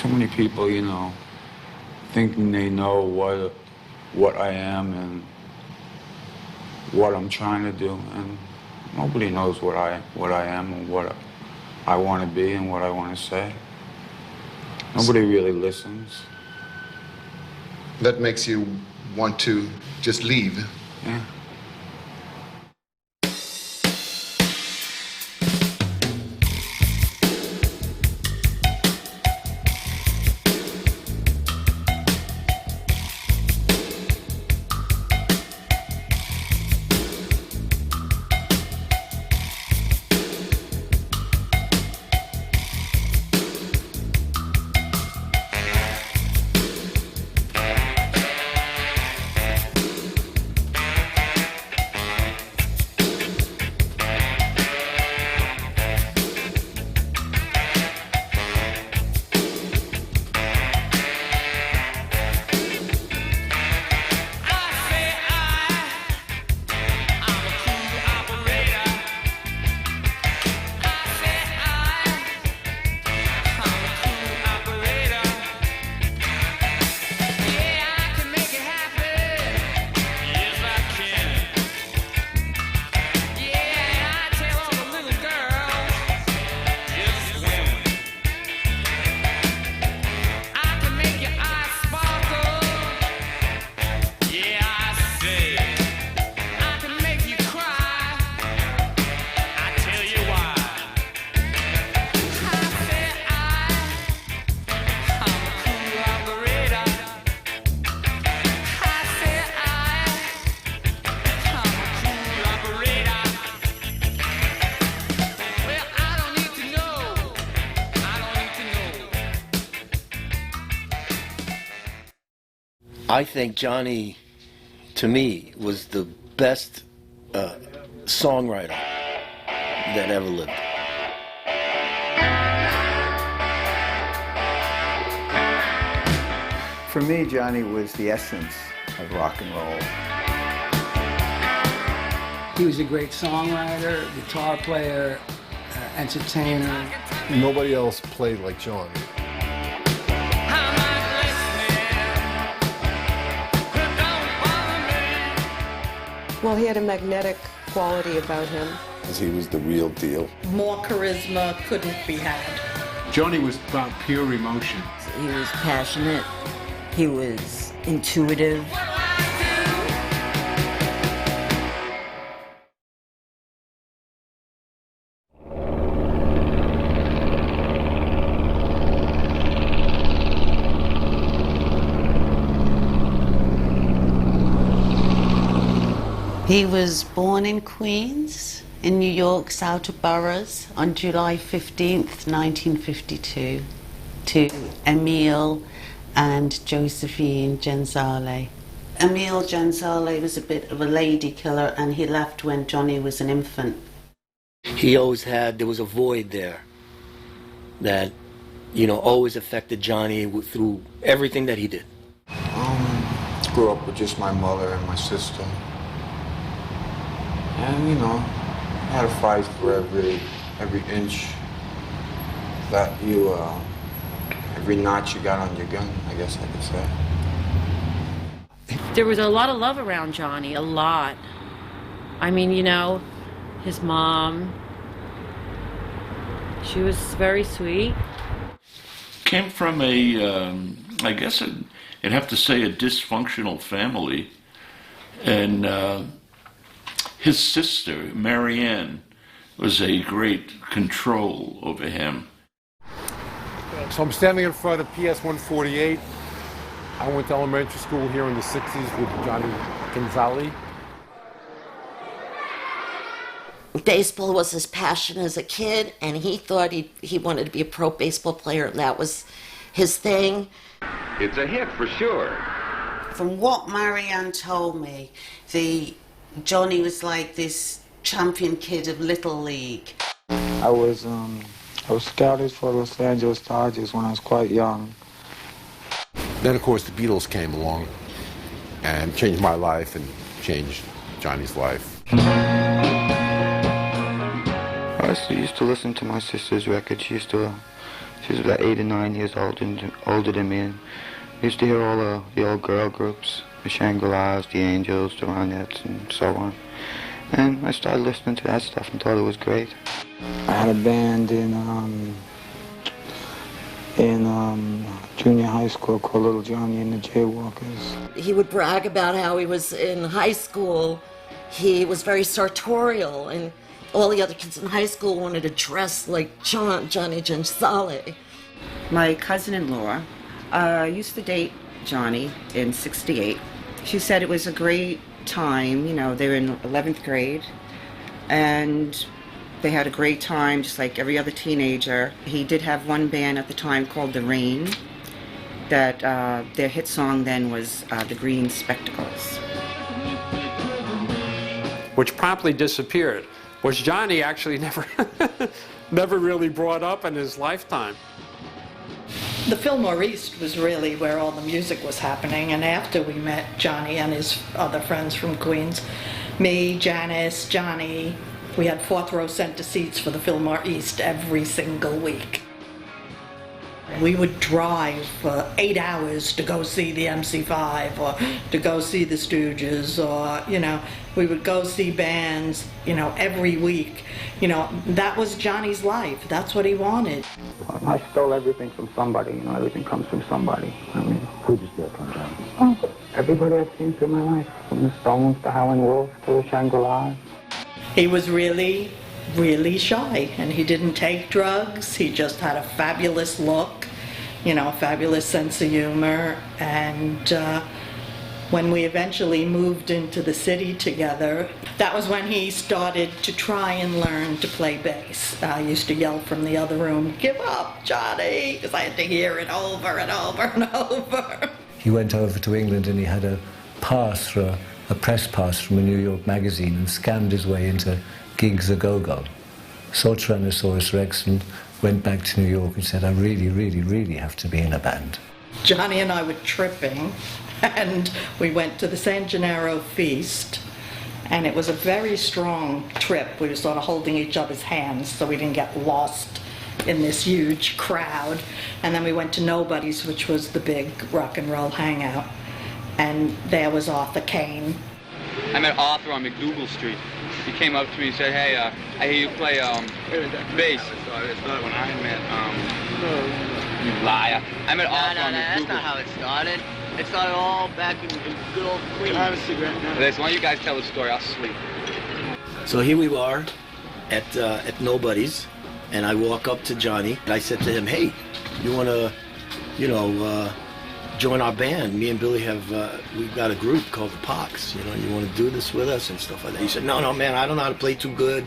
too many people, thinking they know what I am and what I'm trying to do, and nobody knows what I am and what I want to be and what I want to say. Nobody really listens. That makes you want to just leave. Yeah. I think Johnny, to me, was the best songwriter that ever lived. For me, Johnny was the essence of rock and roll. He was a great songwriter, guitar player, entertainer. Nobody else played like Johnny. Well, he had a magnetic quality about him. He was the real deal. More charisma couldn't be had. Johnny was about pure emotion. He was passionate. He was intuitive. He was born in Queens, in New York's outer boroughs, on July 15th, 1952, to Emile and Josephine Genzale. Emile Genzale was a bit of a lady killer, and he left when Johnny was an infant. He always had, there was a void there that, always affected Johnny through everything that he did. Grew up with just my mother and my sister. And, had a fight for every inch that you, every notch you got on your gun, I guess I could say. There was a lot of love around Johnny, a lot. I mean, his mom, she was very sweet. Came from I guess I'd have to say a dysfunctional family. And his sister, Marianne, was a great control over him. So I'm standing in front of PS 148. I went to elementary school here in the 60s with Johnny Gonzalez. Baseball was his passion as a kid, and he thought he wanted to be a pro baseball player, and that was his thing. It's a hit for sure. From what Marianne told me, Johnny was like this champion kid of Little League. I was scouted for Los Angeles Dodgers when I was quite young. Then, of course, the Beatles came along and changed my life and changed Johnny's life. I used to listen to my sister's record. She used to She was about 8 or 9 years older than me. And we used to hear all the old girl groups, the Shangri-Las, the Angels, the Ronettes, and so on. And I started listening to that stuff and thought it was great. I had a band in junior high school called Little Johnny and the Jaywalkers. He would brag about how he was in high school. He was very sartorial, and all the other kids in high school wanted to dress like Johnny Gensale. My cousin-in-law used to date Johnny in '68. She said it was a great time. You know, they were in 11th grade, and they had a great time, just like every other teenager. He did have one band at the time called The Rain, that their hit song then was The Green Spectacles. Which promptly disappeared, which Johnny actually never really brought up in his lifetime. The Fillmore East was really where all the music was happening, and after we met Johnny and his other friends from Queens, me, Janice, Johnny, we had 4th row center seats for the Fillmore East every single week. We would drive for 8 hours to go see the MC5 or to go see the Stooges, or, you know, we would go see bands, you know, every week. You know, that was Johnny's life. That's what he wanted. I stole everything from somebody, you know, everything comes from somebody. I mean, who'd you steal from, Johnny? Oh, everybody I've seen through my life, from the Stones to Howlin' Wolf to the Shangri-Las. He was really, really shy, and he didn't take drugs. He just had a fabulous look, you know, a fabulous sense of humor. And when we eventually moved into the city together, that was when he started to try and learn to play bass. I used to yell from the other room, "Give up, Johnny," because I had to hear it over and over and over. He went over to England and he had a pass for a press pass from a New York magazine and scammed his way into gigs a go-go. Saw Tyrannosaurus Rex and went back to New York and said, I really, really, really have to be in a band. Johnny and I were tripping, and we went to the San Gennaro feast, and it was a very strong trip. We were sort of holding each other's hands so we didn't get lost in this huge crowd. And then we went to Nobody's, which was the big rock and roll hangout, and there was Arthur Kane. I met Arthur on McDougal Street. He came up to me and said, "Hey, I hear you play bass." It's not when I met, you liar. I met Arthur on McDougal. That's not how it started. It started all back in good old Queens. Can I have a cigarette now? Listen, why don't you guys tell the story? I'll sleep. So here we are at Nobody's, and I walk up to Johnny, and I said to him, "Hey, you want to, join our band? Me and Billy we've got a group called the Pox. You want to do this with us and stuff like that." He said, "No, man, I don't know how to play too good,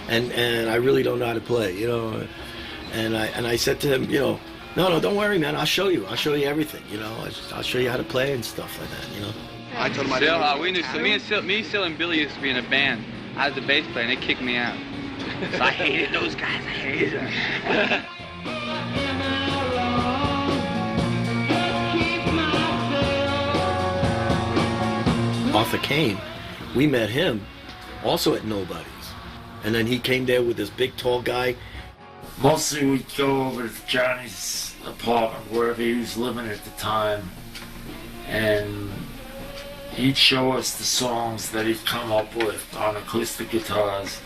and I really don't know how to play, And I said to him, "No, don't worry, man. I'll show you everything, I'll show you how to play and stuff like that, I told him me, Sil, and Billy used to be in a band. I was the bass player, and they kicked me out. So I hated those guys. I hated them. Arthur Kane, we met him also at Nobody's. And then he came there with this big, tall guy. Mostly we'd go over to Johnny's apartment, wherever he was living at the time, and he'd show us the songs that he'd come up with on acoustic guitars.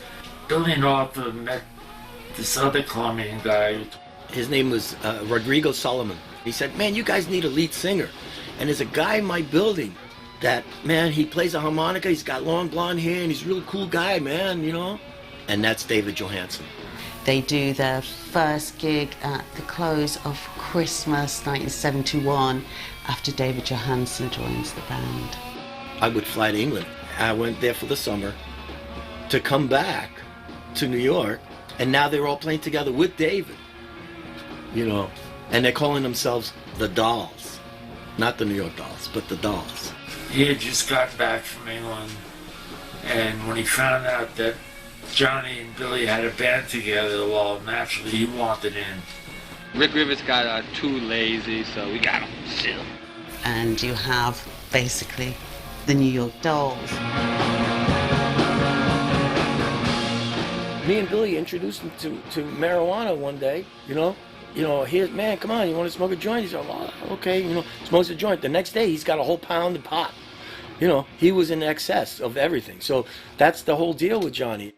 Billy and Arthur met this other Colombian guy. His name was Rodrigo Solomon. He said, "Man, you guys need a lead singer. And there's a guy in my building that, man, he plays a harmonica, he's got long blonde hair, and he's a really cool guy, man, And that's David Johansen. They do their first gig at the close of Christmas 1971 after David Johansen joins the band. I would fly to England. I went there for the summer to come back to New York, and now they're all playing together with David, and they're calling themselves the Dolls. Not the New York Dolls, but the Dolls. He had just got back from England, and when he found out that Johnny and Billy had a band together, well, naturally he wanted in. Rick Rivers got too lazy, so we got him still. And you have basically the New York Dolls. Me and Billy introduced him to marijuana one day, you know, here, man, come on, you want to smoke a joint? He's like, well, okay, you know, smokes a joint. The next day, he's got a whole pound of pot. You know, he was in excess of everything. So that's the whole deal with Johnny.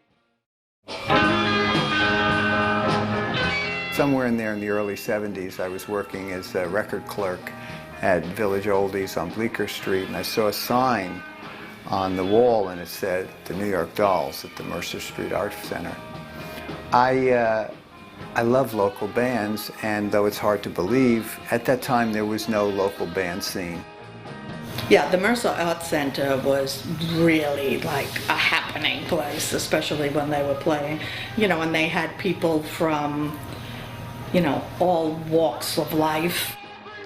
Somewhere in there in the early 70s, I was working as a record clerk at Village Oldies on Bleecker Street, and I saw a sign on the wall, and it said the New York Dolls at the Mercer Street Art Center. I love local bands, and though it's hard to believe, at that time there was no local band scene. Yeah, the Mercer Art Center was really like a happening place, especially when they were playing, you know, and they had people from, you know, all walks of life.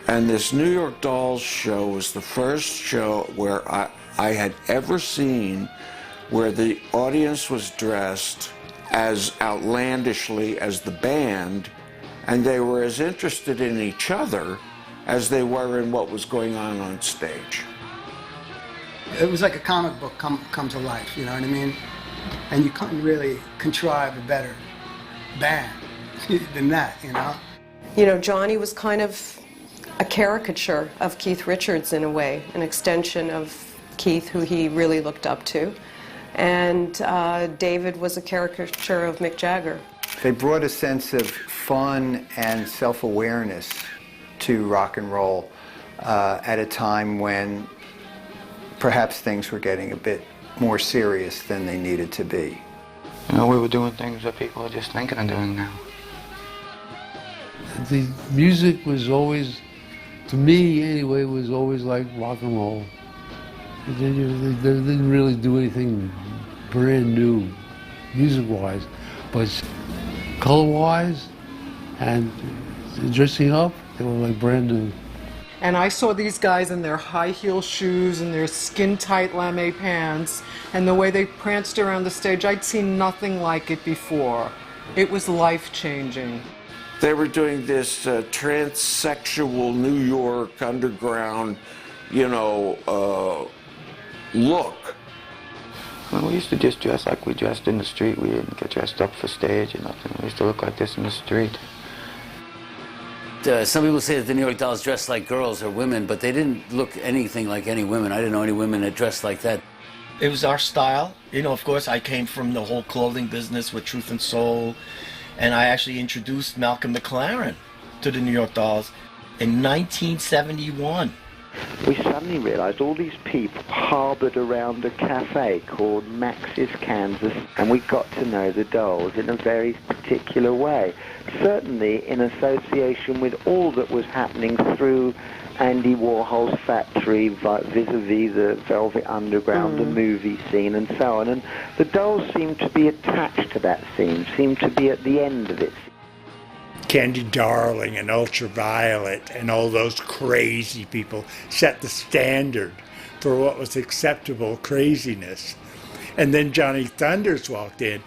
And this New York Dolls show was the first show where I had ever seen where the audience was dressed as outlandishly as the band, and they were as interested in each other as they were in what was going on stage. It was like a comic book come to life, you know what I mean? And you couldn't really contrive a better band than that, you know? You know, Johnny was kind of a caricature of Keith Richards in a way, an extension of Keith, who he really looked up to. And David was a caricature of Mick Jagger. They brought a sense of fun and self-awareness to rock and roll at a time when perhaps things were getting a bit more serious than they needed to be. You know, we were doing things that people are just thinking of doing now. The music was always, to me anyway, was always like rock and roll. They didn't really do anything brand new, music-wise, but color-wise and dressing up, they were like brand new. And I saw these guys in their high-heel shoes and their skin-tight lame pants, and the way they pranced around the stage, I'd seen nothing like it before. It was life-changing. They were doing this transsexual New York underground, you know, look. Well, we used to just dress like we dressed in the street. We didn't get dressed up for stage or nothing. We used to look like this in the street. Some people say that the New York Dolls dressed like girls or women, but they didn't look anything like any women. I didn't know any women that dressed like that. It was our style. You know, of course, I came from the whole clothing business with Truth and Soul, and I actually introduced Malcolm McLaren to the New York Dolls in 1971. We suddenly realized all these people harbored around a cafe called Max's Kansas, and we got to know the Dolls in a very particular way, certainly in association with all that was happening through Andy Warhol's factory, vis-a-vis the Velvet Underground, the movie scene, and so on. And the Dolls seemed to be attached to that scene, seemed to be at the end of it. Candy Darling and Ultraviolet and all those crazy people set the standard for what was acceptable craziness. And then Johnny Thunders walked in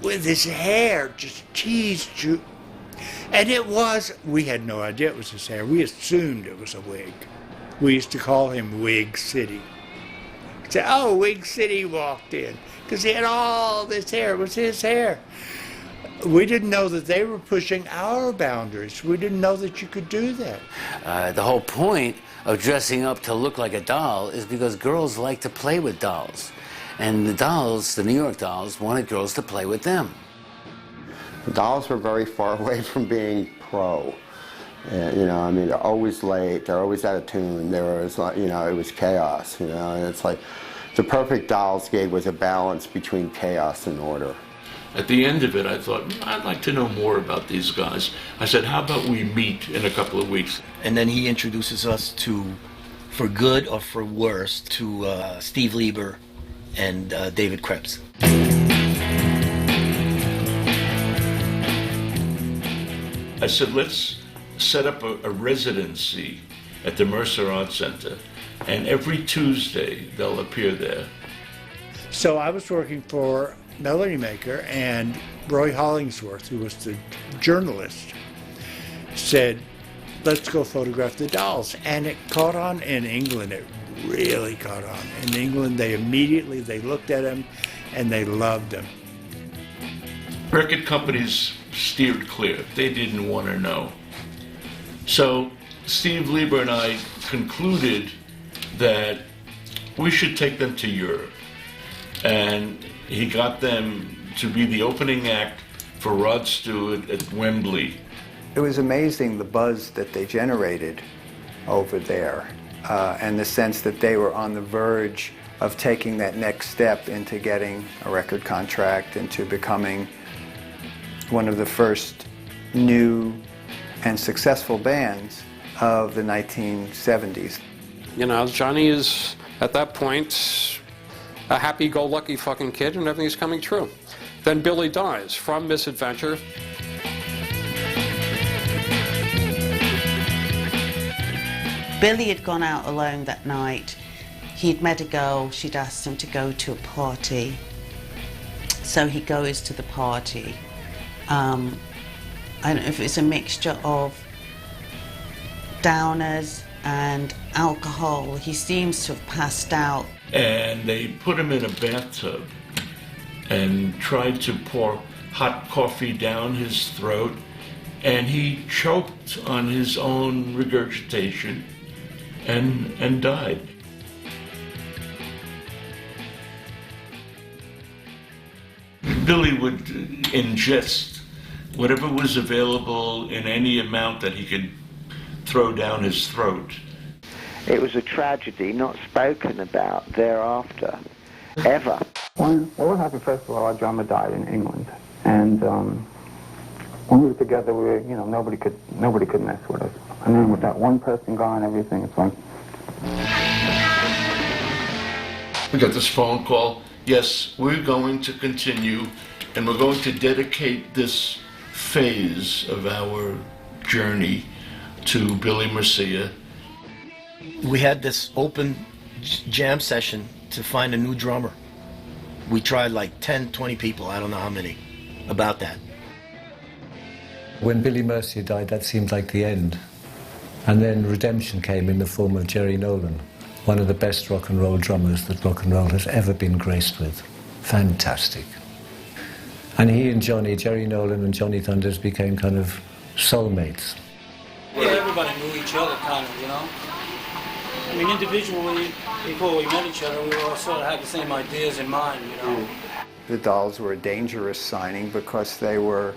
with his hair just teased. And it was, we had no idea it was his hair. We assumed it was a wig. We used to call him Wig City. We'd say, oh, Wig City walked in because he had all this hair. It was his hair. We didn't know that they were pushing our boundaries. We didn't know that you could do that. The whole point of dressing up to look like a doll is because girls like to play with dolls. And the Dolls, the New York Dolls, wanted girls to play with them. The Dolls were very far away from being pro. You know, I mean, they're always late, they're always out of tune, there was, you know, it was chaos, you know, and it's like the perfect Dolls gig was a balance between chaos and order. At the end of it, I thought, I'd like to know more about these guys. I said, how about we meet in a couple of weeks? And then he introduces us to, for good or for worse, to Steve Lieber and David Krebs. I said, let's set up a residency at the Mercer Art Center, and every Tuesday they'll appear there. So I was working for Melody Maker, and Roy Hollingsworth, who was the journalist, said, let's go photograph the Dolls. And it caught on in England. It really caught on. In England, they looked at him and they loved him. record companies steered clear. They didn't want to know. So Steve Lieber and I concluded that we should take them to Europe. And he got them to be the opening act for Rod Stewart at Wembley. It was amazing the buzz that they generated over there, and the sense that they were on the verge of taking that next step into getting a record contract, into becoming one of the first new and successful bands of the 1970s. You know, Johnny is, at that point, a happy-go-lucky fucking kid and everything's coming true. Then Billy dies from misadventure. Billy had gone out alone that night. He'd met a girl, she'd asked him to go to a party. So he goes to the party. I don't know if it's a mixture of downers and alcohol. He seems to have passed out. And they put him in a bathtub and tried to pour hot coffee down his throat, and he choked on his own regurgitation and died. Billy would ingest whatever was available in any amount that he could throw down his throat. It was a tragedy not spoken about thereafter, ever. What happened, first of all, our drummer died in England. And when we were together, nobody could mess with us. And then with that one person gone, everything, it's like... We got this phone call. Yes, we're going to continue, and we're going to dedicate this phase of our journey to Billy Murcia. We had this open jam session to find a new drummer. We tried like 10, 20 people, I don't know how many, about that. When Billy Murcia died, that seemed like the end. And then redemption came in the form of Jerry Nolan, one of the best rock and roll drummers that rock and roll has ever been graced with. Fantastic. And he and Jerry Nolan and Johnny Thunders became kind of soulmates. Yeah, everybody knew each other, kind of, you know? I mean, individually, before we met each other, we all sort of had the same ideas in mind, you know? The Dolls were a dangerous signing because they were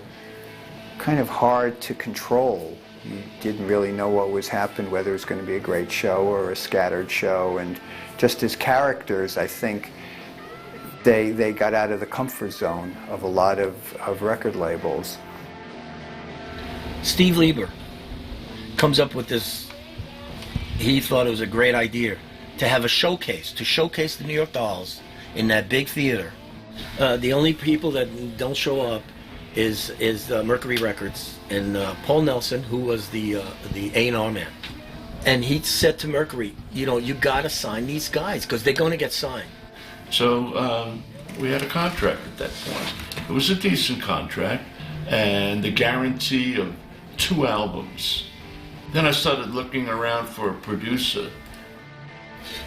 kind of hard to control. You didn't really know what was happening, whether it was going to be a great show or a scattered show. And just as characters, I think they got out of the comfort zone of a lot of record labels. Steve Lieber comes up with this. He thought it was a great idea to have a showcase, to showcase the New York Dolls in that big theater. The only people that don't show up is Mercury Records and Paul Nelson, who was the A&R man. And he said to Mercury, you know, you gotta sign these guys because they're gonna get signed. So we had a contract at that point. It was a decent contract and the guarantee of 2 albums. Then I started looking around for a producer.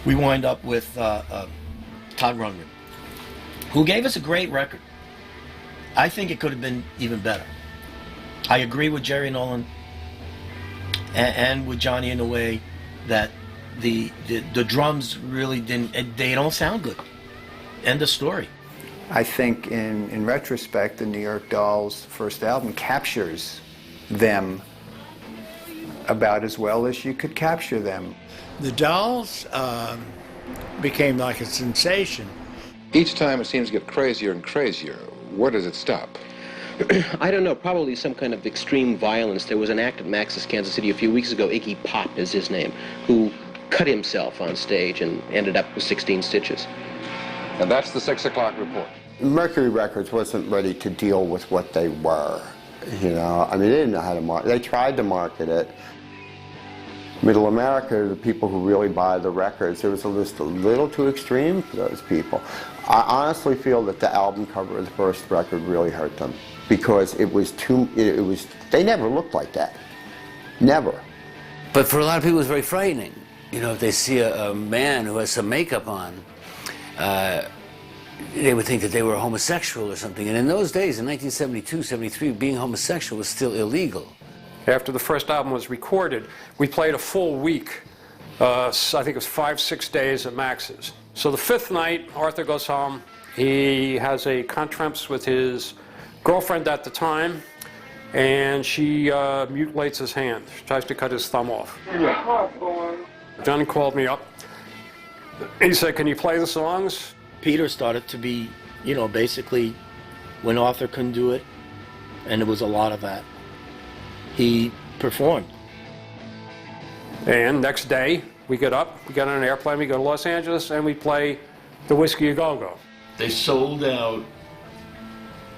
We wind up with Todd Rundgren, who gave us a great record. I think it could have been even better. I agree with Jerry Nolan and with Johnny in a way that the drums really they don't sound good. End of story. I think in retrospect, the New York Dolls' first album captures them about as well as you could capture them. The Dolls became like a sensation. Each time it seems to get crazier and crazier. Where does it stop? I don't know, probably some kind of extreme violence. There was an act at Max's Kansas City a few weeks ago, Iggy Pop is his name, who cut himself on stage and ended up with 16 stitches. And that's the 6 o'clock report. Mercury Records wasn't ready to deal with what they were, you know. I mean, they didn't know how to market. They tried to market it. Middle America, the people who really buy the records, it was just a little too extreme for those people. I honestly feel that the album cover of the first record really hurt them because it was they never looked like that. Never. But for a lot of people, it's very frightening. You know, if they see a man who has some makeup on, they would think that they were homosexual or something. And in those days, in 1972, 73, being homosexual was still illegal. After the first album was recorded, we played a full week. I think it was 5-6 days at Max's. So the fifth night, Arthur goes home. He has a conference with his girlfriend at the time, and she mutilates his hand. She tries to cut his thumb off. Johnny called me up. He said, "Can you play the songs?" Peter started to be, you know, basically when Arthur couldn't do it, and there was a lot of that, he performed. And next day, we get up, we get on an airplane, we go to Los Angeles, and we play the Whiskey A Go-Go. They sold out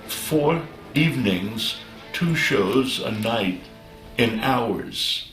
4 evenings, 2 shows a night in hours.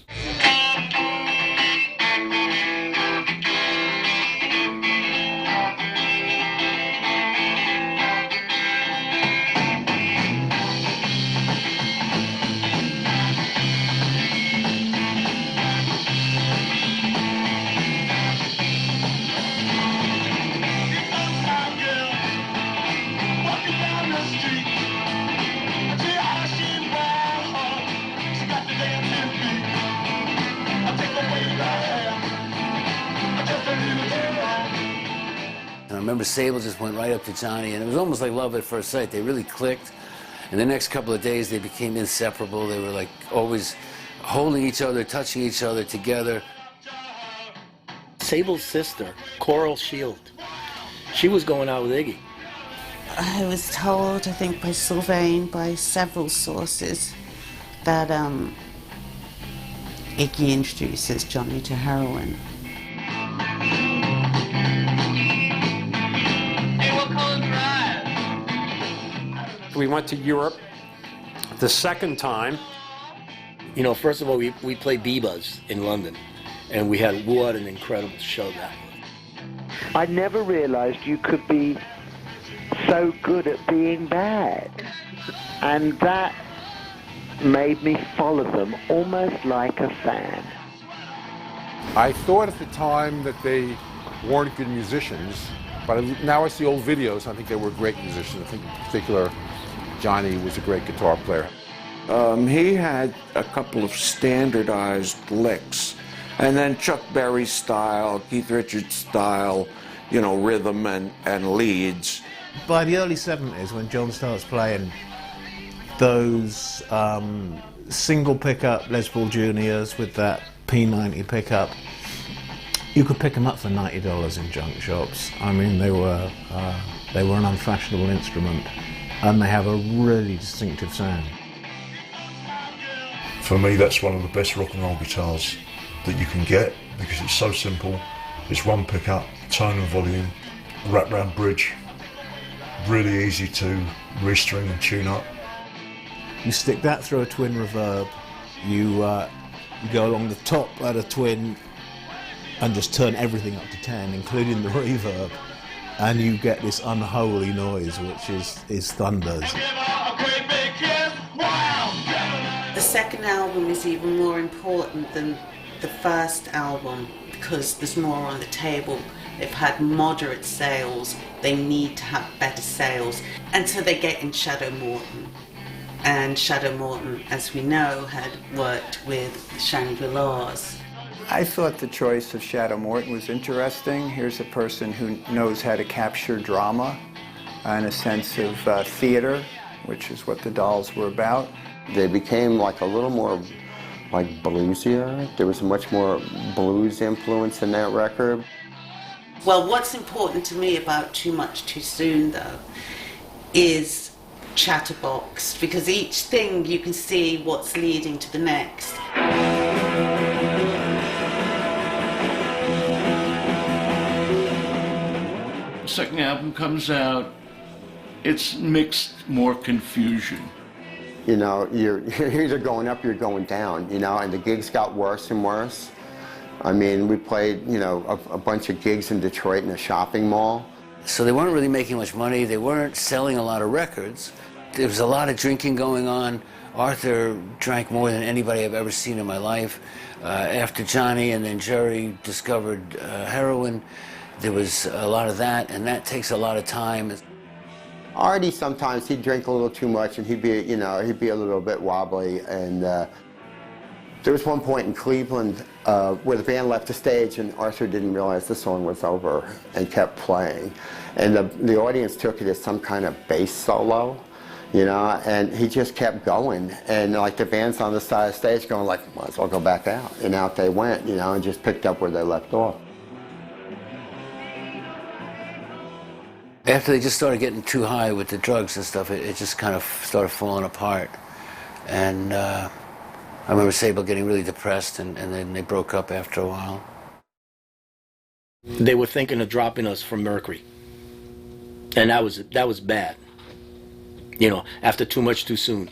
And I remember Sable just went right up to Johnny, and it was almost like love at first sight. They really clicked. And the next couple of days, they became inseparable. They were like always holding each other, touching each other together. Sable's sister, Coral Shield, she was going out with Iggy. I was told, I think by Sylvain, by several sources, that Iggy introduces Johnny to heroin. We went to Europe the second time. You know, first of all, we played Bebas in London, and we had what an incredible show that was. I never realized you could be so good at being bad. And that made me follow them almost like a fan. I thought at the time that they weren't good musicians, but now I see old videos, I think they were great musicians. I think in particular, Johnny was a great guitar player. He had a couple of standardized licks, and then Chuck Berry style, Keith Richards style, you know, rhythm and leads. By the early 70s, when John starts playing those single pickup Les Paul Juniors with that P90 pickup, you could pick them up for $90 in junk shops. I mean, they were an unfashionable instrument, and they have a really distinctive sound. For me, that's one of the best rock and roll guitars that you can get because it's so simple. It's one pickup, tone and volume, wraparound bridge, really easy to restring and tune up. You stick that through a twin reverb, you go along the top at a twin and just turn everything up to 10, including the reverb, and you get this unholy noise, which is thunders. The second album is even more important than the first album because there's more on the table. They've had moderate sales, they need to have better sales, and so they get in Shadow Morton. And Shadow Morton, as we know, had worked with Shangri-La's. I thought the choice of Shadow Morton was interesting. Here's a person who knows how to capture drama and a sense of theater, which is what the Dolls were about. They became like a little more like bluesier. There was much more blues influence in that record. Well, what's important to me about Too Much Too Soon, though, is Chatterbox, because each thing you can see what's leading to the next. The second album comes out, it's mixed, more confusion. You know, you're either going up or you're going down, you know, and the gigs got worse and worse. I mean, we played, you know, a bunch of gigs in Detroit in a shopping mall. So they weren't really making much money. They weren't selling a lot of records. There was a lot of drinking going on. Arthur drank more than anybody I've ever seen in my life. After Johnny and then Jerry discovered heroin, there was a lot of that, and that takes a lot of time. Artie, sometimes he'd drink a little too much and he'd be a little bit wobbly. And there was one point in Cleveland where the band left the stage and Arthur didn't realize the song was over and kept playing. And the audience took it as some kind of bass solo, you know, and he just kept going. And like the band's on the side of the stage going like, might as well go back out. And out they went, you know, and just picked up where they left off. After they just started getting too high with the drugs and stuff, it just kind of started falling apart. And I remember Sable getting really depressed, and then they broke up after a while. They were thinking of dropping us from Mercury. And that was bad. You know, after too much too soon.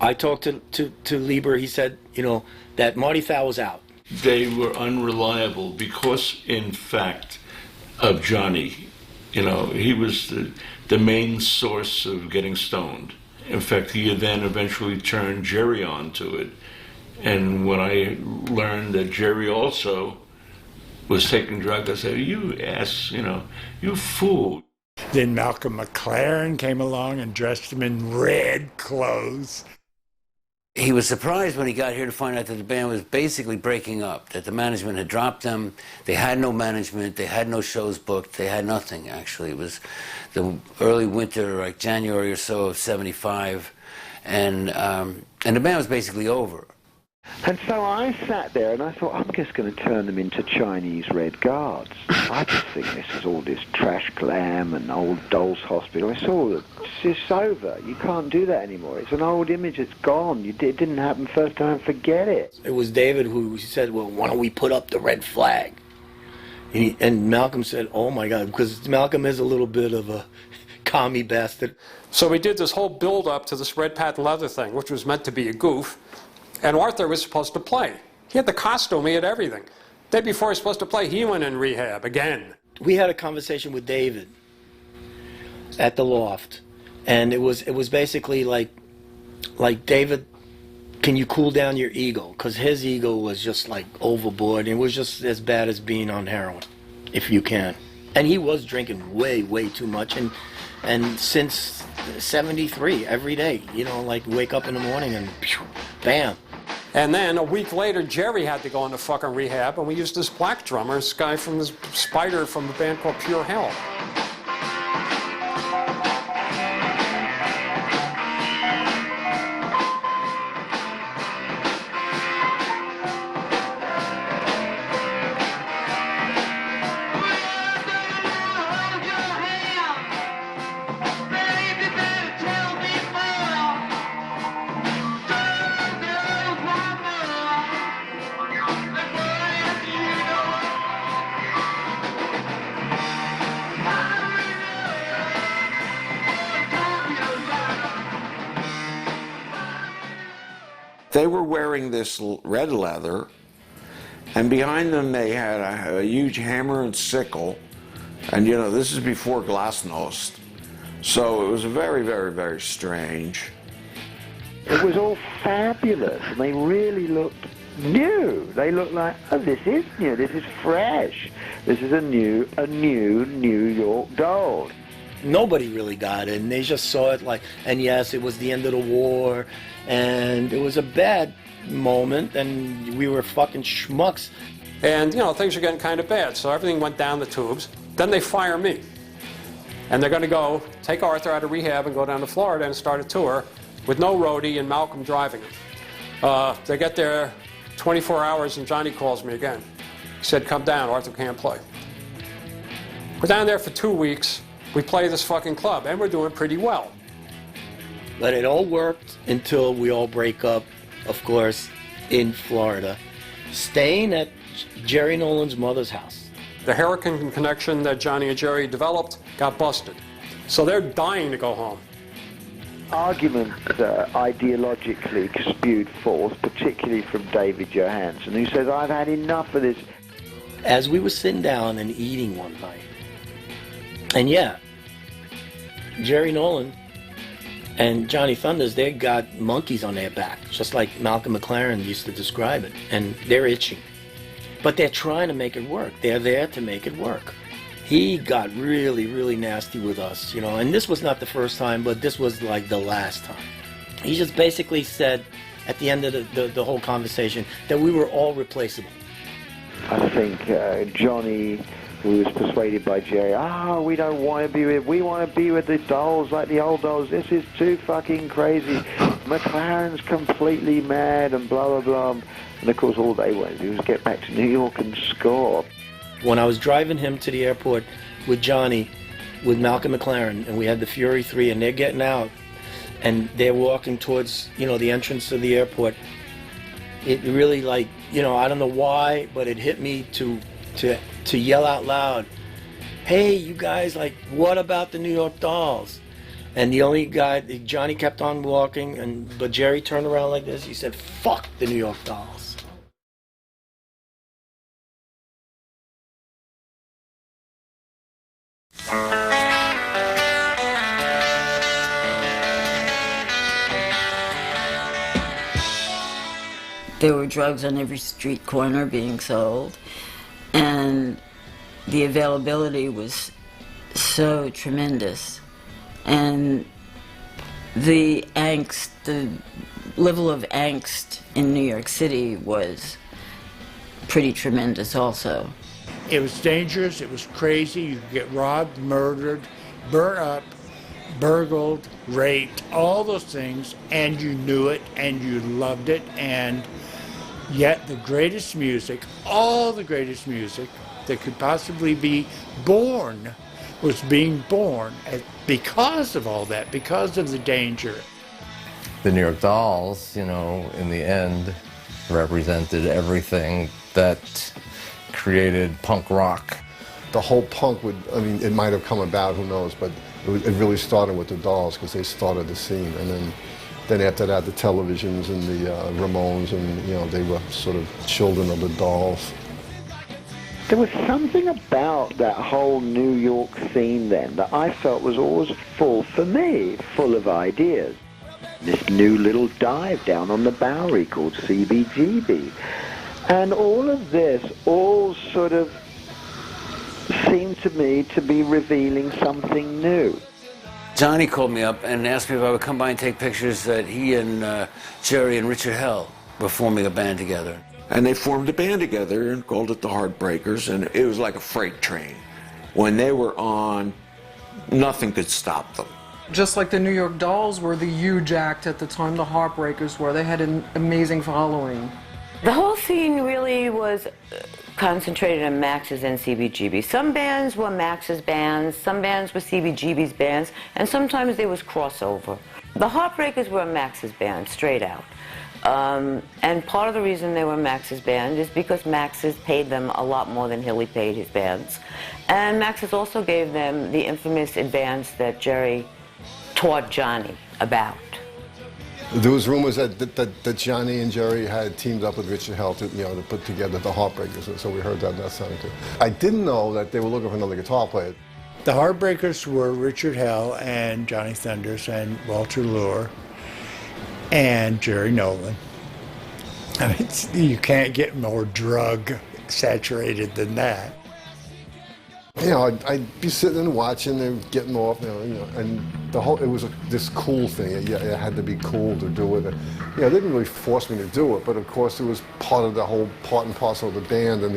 I talked to Lieber, he said, you know, that Marty Thau was out. They were unreliable because, in fact, of Johnny. You know, he was the main source of getting stoned. In fact, he then eventually turned Jerry on to it. And when I learned that Jerry also was taking drugs, I said, you ass, you know, you fool. Then Malcolm McLaren came along and dressed him in red clothes. He was surprised when he got here to find out that the band was basically breaking up, that the management had dropped them. They had no management, they had no shows booked, they had nothing, actually. It was the early winter, like January or so of '75, and the band was basically over. And so I sat there and I thought, I'm just going to turn them into Chinese Red Guards. I just think this is all this trash glam and old Dolls Hospital. It's over. You can't do that anymore. It's an old image. It's gone. It didn't happen first time. Forget it. It was David who said, well, why don't we put up the red flag? And Malcolm said, oh my God, because Malcolm is a little bit of a commie bastard. So we did this whole build-up to this red patent leather thing, which was meant to be a goof. And Arthur was supposed to play. He had the costume, he had everything. The day before he was supposed to play, he went in rehab again. We had a conversation with David at the Loft, and it was basically like David, can you cool down your ego? Because his ego was just like overboard. It was just as bad as being on heroin, if you can. And he was drinking way, way too much. And since '73, every day, you know, like wake up in the morning and bam. And then a week later, Jerry had to go into fucking rehab, and we used this black drummer, this guy from this Spider from a band called Pure Hell. They were wearing this red leather, and behind them they had a huge hammer and sickle, and you know, this is before glasnost. So it was very, very, very strange. It was all fabulous, and they really looked new. They looked like, oh, this is new, this is fresh. This is a new New York Dolls. Nobody really got it, and they just saw it like, and yes, it was the end of the war, and it was a bad moment, and we were fucking schmucks. And, you know, things are getting kind of bad, so everything went down the tubes. Then they fire me. And they're going to go take Arthur out of rehab and go down to Florida and start a tour with no roadie and Malcolm driving him. They get there 24 hours, and Johnny calls me again. He said, come down, Arthur can't play. We're down there for 2 weeks. We play this fucking club, and we're doing pretty well. But it all worked until we all break up, of course, in Florida, staying at Jerry Nolan's mother's house. The Hurricane connection that Johnny and Jerry developed got busted. So they're dying to go home. Arguments ideologically spewed forth, particularly from David Johansen, who says, I've had enough of this. As we were sitting down and eating one night, and yeah, Jerry Nolan and Johnny Thunders, they got monkeys on their back, just like Malcolm McLaren used to describe it, and they're itching. But they're trying to make it work. They're there to make it work. he got really, really nasty with us, you know, and this was not the first time, but this was like the last time. He just basically said at the end of the whole conversation that we were all replaceable. I think Johnny, who was persuaded by Jerry, we don't want to be with, we want to be with the Dolls like the old Dolls. This is too fucking crazy. McLaren's completely mad and blah, blah, blah. And of course all they wanted to do was get back to New York and score. When I was driving him to the airport with Johnny, with Malcolm McLaren, and we had the Fury 3, and they're getting out, and they're walking towards, you know, the entrance of the airport, it really, like, you know, I don't know why, but it hit me to yell out loud, "Hey, you guys, like, what about the New York Dolls?" And the only guy, Johnny kept on walking, but Jerry turned around like this. He said, "Fuck the New York Dolls." There were drugs on every street corner being sold, and the availability was so tremendous, and the angst, the level of angst in New York City was pretty tremendous also. It was dangerous, it was crazy, you could get robbed, murdered, burnt up, burgled, raped, all those things, and you knew it, and you loved it, and yet the greatest music, all the greatest music that could possibly be born was being born because of all that, because of the danger. The New York Dolls, you know, in the end, represented everything that created punk rock. The whole punk it might have come about, who knows, but it really started with the Dolls because they started the scene. And then after that, the televisions and the Ramones, and, you know, they were sort of children of the Dolls. There was something about that whole New York scene then that I felt was always full, for me, full of ideas. This new little dive down on the Bowery called CBGB. And all of this all sort of seemed to me to be revealing something new. Johnny called me up and asked me if I would come by and take pictures that he and Jerry and Richard Hell were forming a band together. And they formed a band together and called it the Heartbreakers, and it was like a freight train. When they were on, nothing could stop them. Just like the New York Dolls were the huge act at the time the Heartbreakers were. They had an amazing following. The whole scene really was concentrated on Max's and CBGB. Some bands were Max's bands, some bands were CBGB's bands, and sometimes there was crossover. The Heartbreakers were Max's band, straight out. And part of the reason they were Max's band is because Max's paid them a lot more than Hilly paid his bands. And Max's also gave them the infamous advance that Jerry taught Johnny about. There was rumors that Johnny and Jerry had teamed up with Richard Hell to put together the Heartbreakers, so we heard that sounded too. I didn't know that they were looking for another guitar player. The Heartbreakers were Richard Hell and Johnny Thunders and Walter Lure and Jerry Nolan. I mean, you can't get more drug saturated than that. You know, I'd be sitting and watching and getting off, and it was this cool thing. It had to be cool to do it. They didn't really force me to do it, but of course it was part of the whole part and parcel of the band and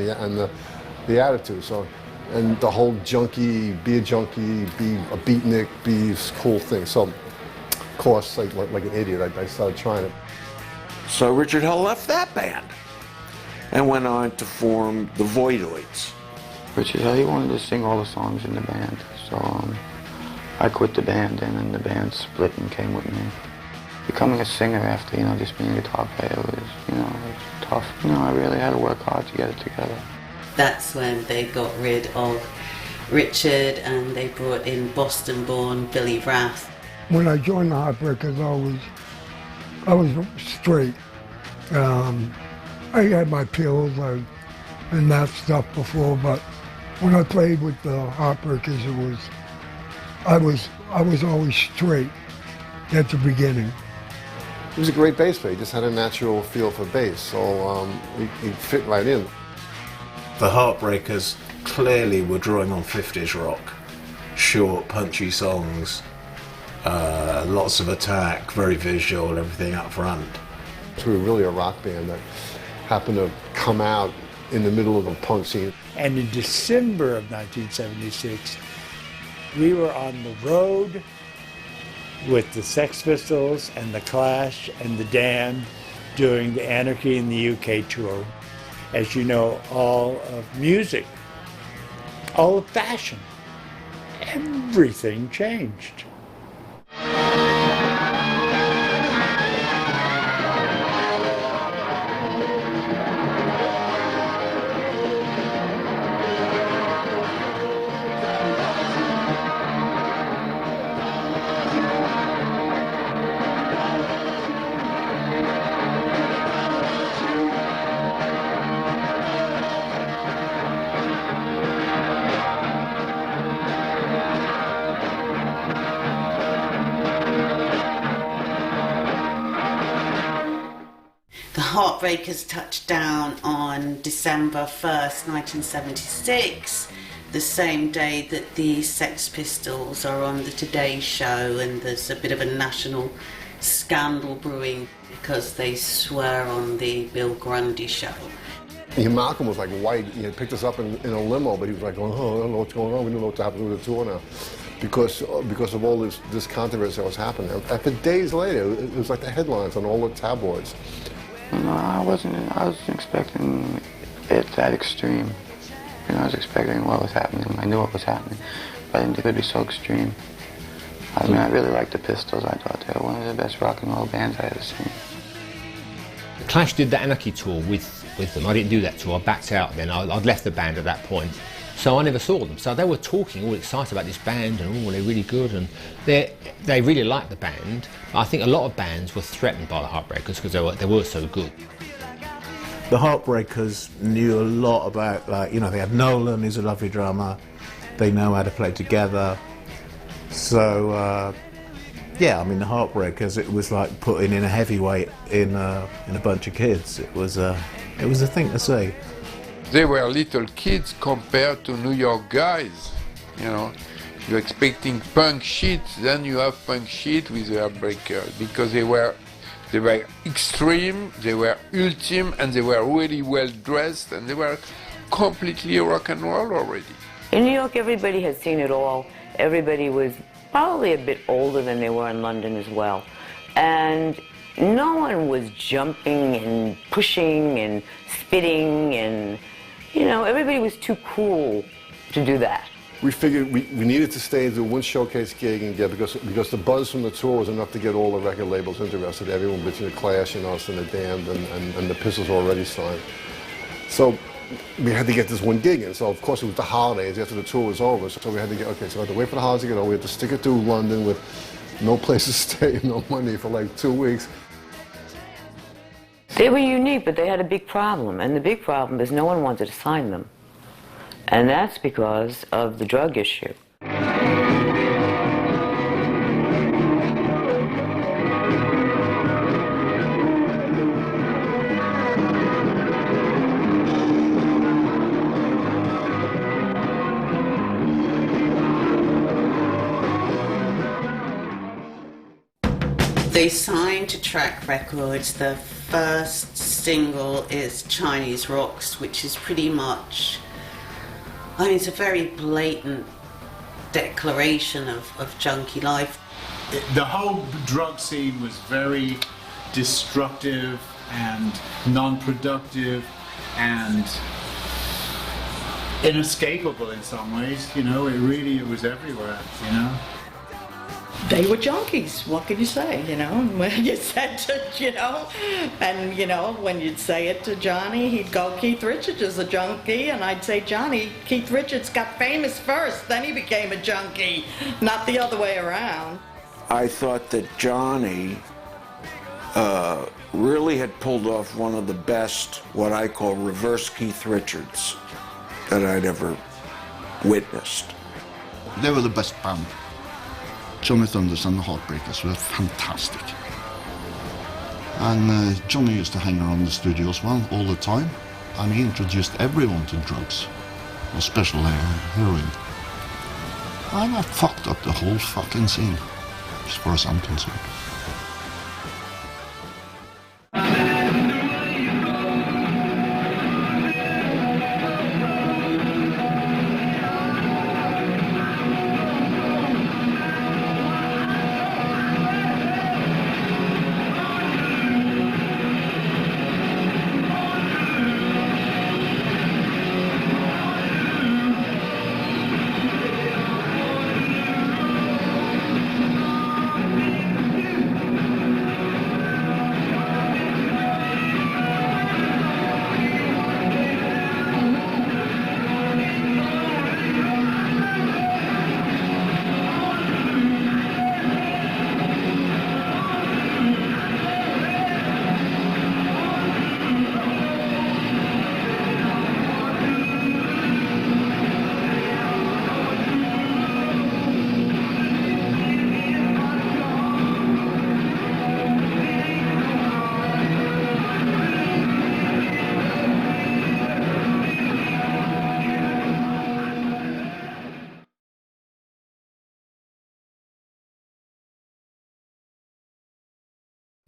the attitude. So, and the whole be a junkie, be a beatnik, be this cool thing. So, of course, like an idiot, I started trying it. So Richard Hell left that band and went on to form the Voidoids. Richard Hell, he wanted to sing all the songs in the band, so I quit the band, and then the band split and came with me. Becoming a singer after, just being a guitar player was, it was tough. I really had to work hard to get it together. That's when they got rid of Richard and they brought in Boston-born Billy Rath. When I joined the Heartbreakers, I was straight. I had my pills and that stuff before, but when I played with the Heartbreakers, I was always straight at the beginning. He was a great bass player. He just had a natural feel for bass, so he fit right in. The Heartbreakers clearly were drawing on 50s rock. Short, punchy songs, lots of attack, very visual, everything up front. We were really a rock band that happened to come out in the middle of the punk scene. And in December of 1976, we were on the road with the Sex Pistols and the Clash and the Damned doing the Anarchy in the UK tour. As you know, all of music, all of fashion, everything changed. Heartbreakers touched down on December 1st, 1976, the same day that the Sex Pistols are on the Today Show, and there's a bit of a national scandal brewing because they swear on the Bill Grundy show. Malcolm was like white. He had picked us up in a limo, but he was like going, oh, I don't know what's going on. We don't know what's happening with the tour now. Because of all this controversy that was happening. And for days later, it was like the headlines on all the tabloids. No, I wasn't expecting it that extreme. You know, I was expecting what was happening. I knew what was happening, but I didn't think it would be so extreme. I mean, I really liked the Pistols. I thought they were one of the best rock and roll bands I ever seen. The Clash did the Anarchy tour with them. I didn't do that tour. I backed out then. I'd left the band at that point. So I never saw them. So they were talking all excited about this band and they're really good, and they really liked the band. I think a lot of bands were threatened by the Heartbreakers because they were so good. The Heartbreakers knew a lot about, like, you know, they had Nolan, who's a lovely drummer. They know how to play together. So yeah, I mean, the Heartbreakers, it was like putting in a heavyweight in a bunch of kids. It was a thing to see. They were little kids compared to New York guys, you know. You're expecting punk shit, then you have punk shit with the Heartbreakers, because they were extreme, they were ultimate, and they were really well dressed, and they were completely rock and roll already. In New York, everybody had seen it all. Everybody was probably a bit older than they were in London as well. And no one was jumping and pushing and spitting, and, you know, everybody was too cool to do that. We figured we needed to stay and do one showcase gig and get, because the buzz from the tour was enough to get all the record labels interested. Everyone between the Clash and us and the Damned and the Pistols already signed. So we had to get this one gig in. So of course it was the holidays after the tour was over. So we had to get, okay, so we had to wait for the holidays to get over. We had to stick it through London with no place to stay, no money for like 2 weeks. They were unique, but they had a big problem. And the big problem is no one wanted to sign them. And that's because of the drug issue. They signed to Track Records. The first single is Chinese Rocks, which is pretty much, I mean, it's a very blatant declaration of junkie life. The whole drug scene was very destructive and non-productive and inescapable in some ways, you know. It was everywhere, you know. They were junkies, what can you say, you know? When you said to, you know, and, you know, when you'd say it to Johnny, he'd go, Keith Richards is a junkie, and I'd say, Johnny, Keith Richards got famous first, then he became a junkie, not the other way around. I thought that Johnny really had pulled off one of the best, what I call reverse Keith Richards, that I'd ever witnessed. They were the best band. Johnny Thunders and the Heartbreakers were fantastic. And Johnny used to hang around the studio as well all the time, and he introduced everyone to drugs. especially heroin. And that fucked up the whole fucking scene, as far as I'm concerned.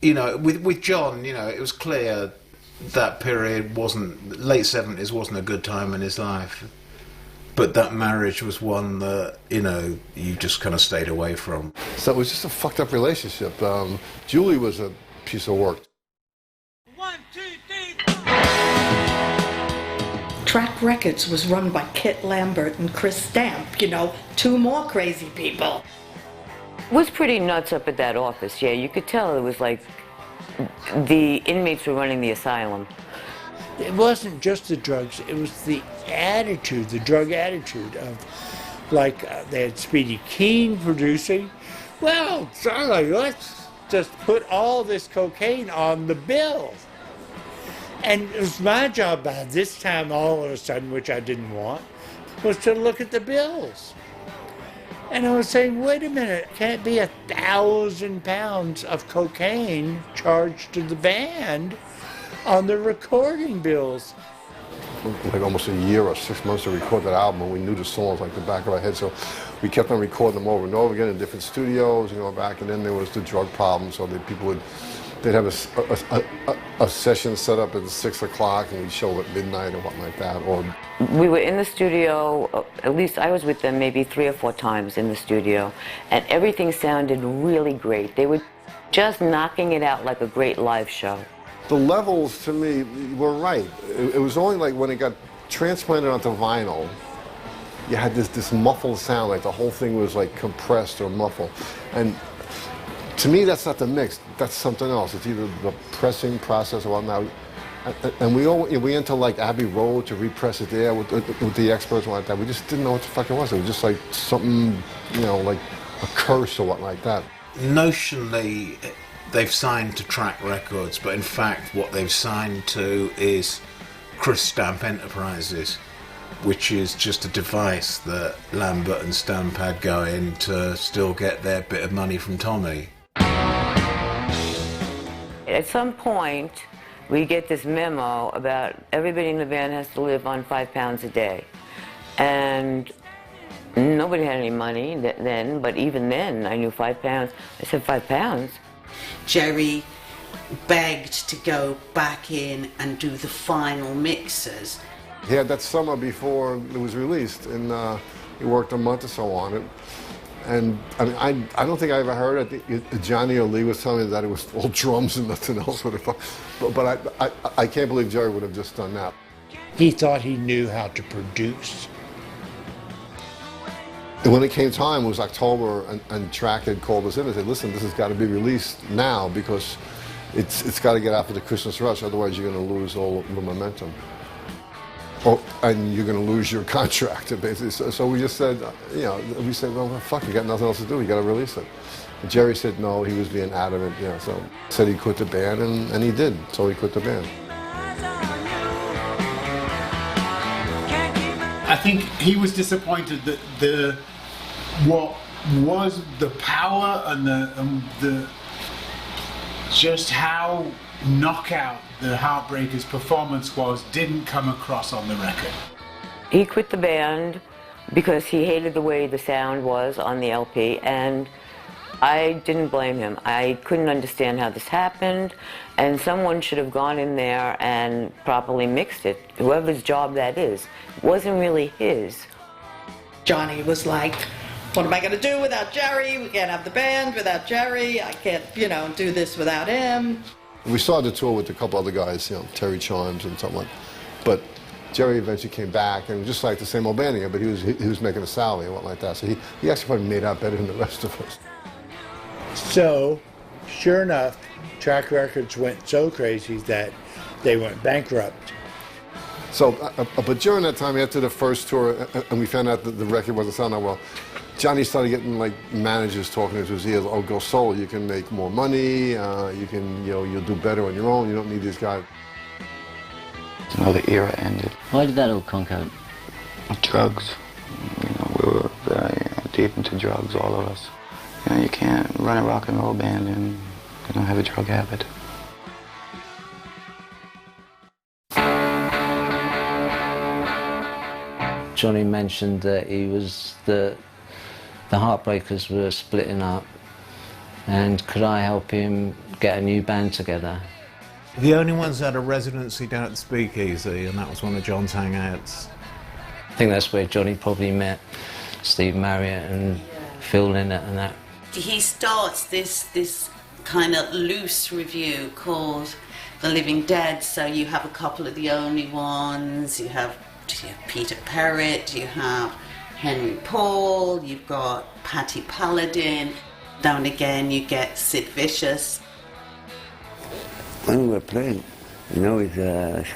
You know, with John, you know, it was clear that period wasn't, late 70s wasn't a good time in his life. But that marriage was one that, you know, you just kind of stayed away from. So it was just a fucked up relationship. Julie was a piece of work. Track Records was run by Kit Lambert and Chris Stamp, you know, two more crazy people. It was pretty nuts up at that office, yeah. You could tell it was like the inmates were running the asylum. It wasn't just the drugs, it was the attitude, the drug attitude of, like, they had Speedy Keen producing. Well, Charlie, let's just put all this cocaine on the bill. And it was my job by this time, all of a sudden, which I didn't want, was to look at the bills. And I was saying, wait a minute, can't be 1,000 pounds of cocaine charged to the band on the recording bills. Like almost a year or 6 months to record that album, and we knew the songs like the back of our head, so we kept on recording them over and over again in different studios, you know, back, and then there was the drug problem, so that people would, they'd have a session set up at 6 o'clock, and we'd show at midnight or something like that, or... We were in the studio, at least I was with them maybe 3 or 4 times in the studio, and everything sounded really great. They were just knocking it out like a great live show. The levels, to me, were right. It was only like when it got transplanted onto vinyl, you had this muffled sound, like the whole thing was like compressed or muffled. And to me, that's not the mix, that's something else. It's either the pressing process or whatnot. And we went to like Abbey Road to repress it there with the experts and like that. We just didn't know what the fuck it was. It was just like something, you know, like a curse or what like that. Notionally, they've signed to Track Records, but in fact what they've signed to is Chris Stamp Enterprises, which is just a device that Lambert and Stamp had going to still get their bit of money from Tommy. At some point, we get this memo about everybody in the band has to live on 5 pounds a day. And nobody had any money then, but even then I knew 5 pounds. I said, 5 pounds? Jerry begged to go back in and do the final mixes. He had that summer before it was released, and he worked a month or so on it. And I mean, I don't think I ever heard it. Johnny or Lee was telling me that it was all drums and nothing else. But I can't believe Jerry would have just done that. He thought he knew how to produce. And when it came time, it was October, and Track had called us in and said, listen, this has got to be released now because it's got to get after the Christmas rush, otherwise you're going to lose all the momentum. Oh, and you're going to lose your contract, basically. So we just said, you know, we said, well, fuck, you got nothing else to do. You got to release it. And Jerry said no. He was being adamant, you know. So said he quit the band, and he did. So he quit the band. I think he was disappointed that what was the power and the just how knockout the Heartbreakers' performance was didn't come across on the record. He quit the band because he hated the way the sound was on the LP, and I didn't blame him. I couldn't understand how this happened, and someone should have gone in there and properly mixed it. Whoever's job that is. It wasn't really his. Johnny was like, what am I going to do without Jerry? We can't have the band without Jerry. I can't, you know, do this without him. We started the tour with a couple other guys, you know, Terry Chimes and something like that. But Jerry eventually came back, and just like the same old band again, but he was making a salary and whatnot like that. So he actually probably made out better than the rest of us. So, sure enough, Track Records went so crazy that they went bankrupt. So, but during that time, after the first tour, and we found out that the record wasn't sounding that well, Johnny started getting like managers talking into his ears. Oh, go solo. You can make more money. You can, you'll do better on your own. You don't need these guys. Another era ended. Why did that all conk out? Drugs. You know, we were very deep into drugs, all of us. You know, you can't run a rock and roll band and you don't have a drug habit. Johnny mentioned that he was the Heartbreakers were splitting up, and could I help him get a new band together? The only ones that had a residency down at the Speakeasy, and that was one of John's hangouts. I think that's where Johnny probably met Steve Marriott and Phil Lynott and that. He starts this kind of loose review called The Living Dead, so you have a couple of the only ones, you have Peter Perrett, you have Henry Paul, you've got Patti Paladin, now and again you get Sid Vicious. When we were playing, you know, with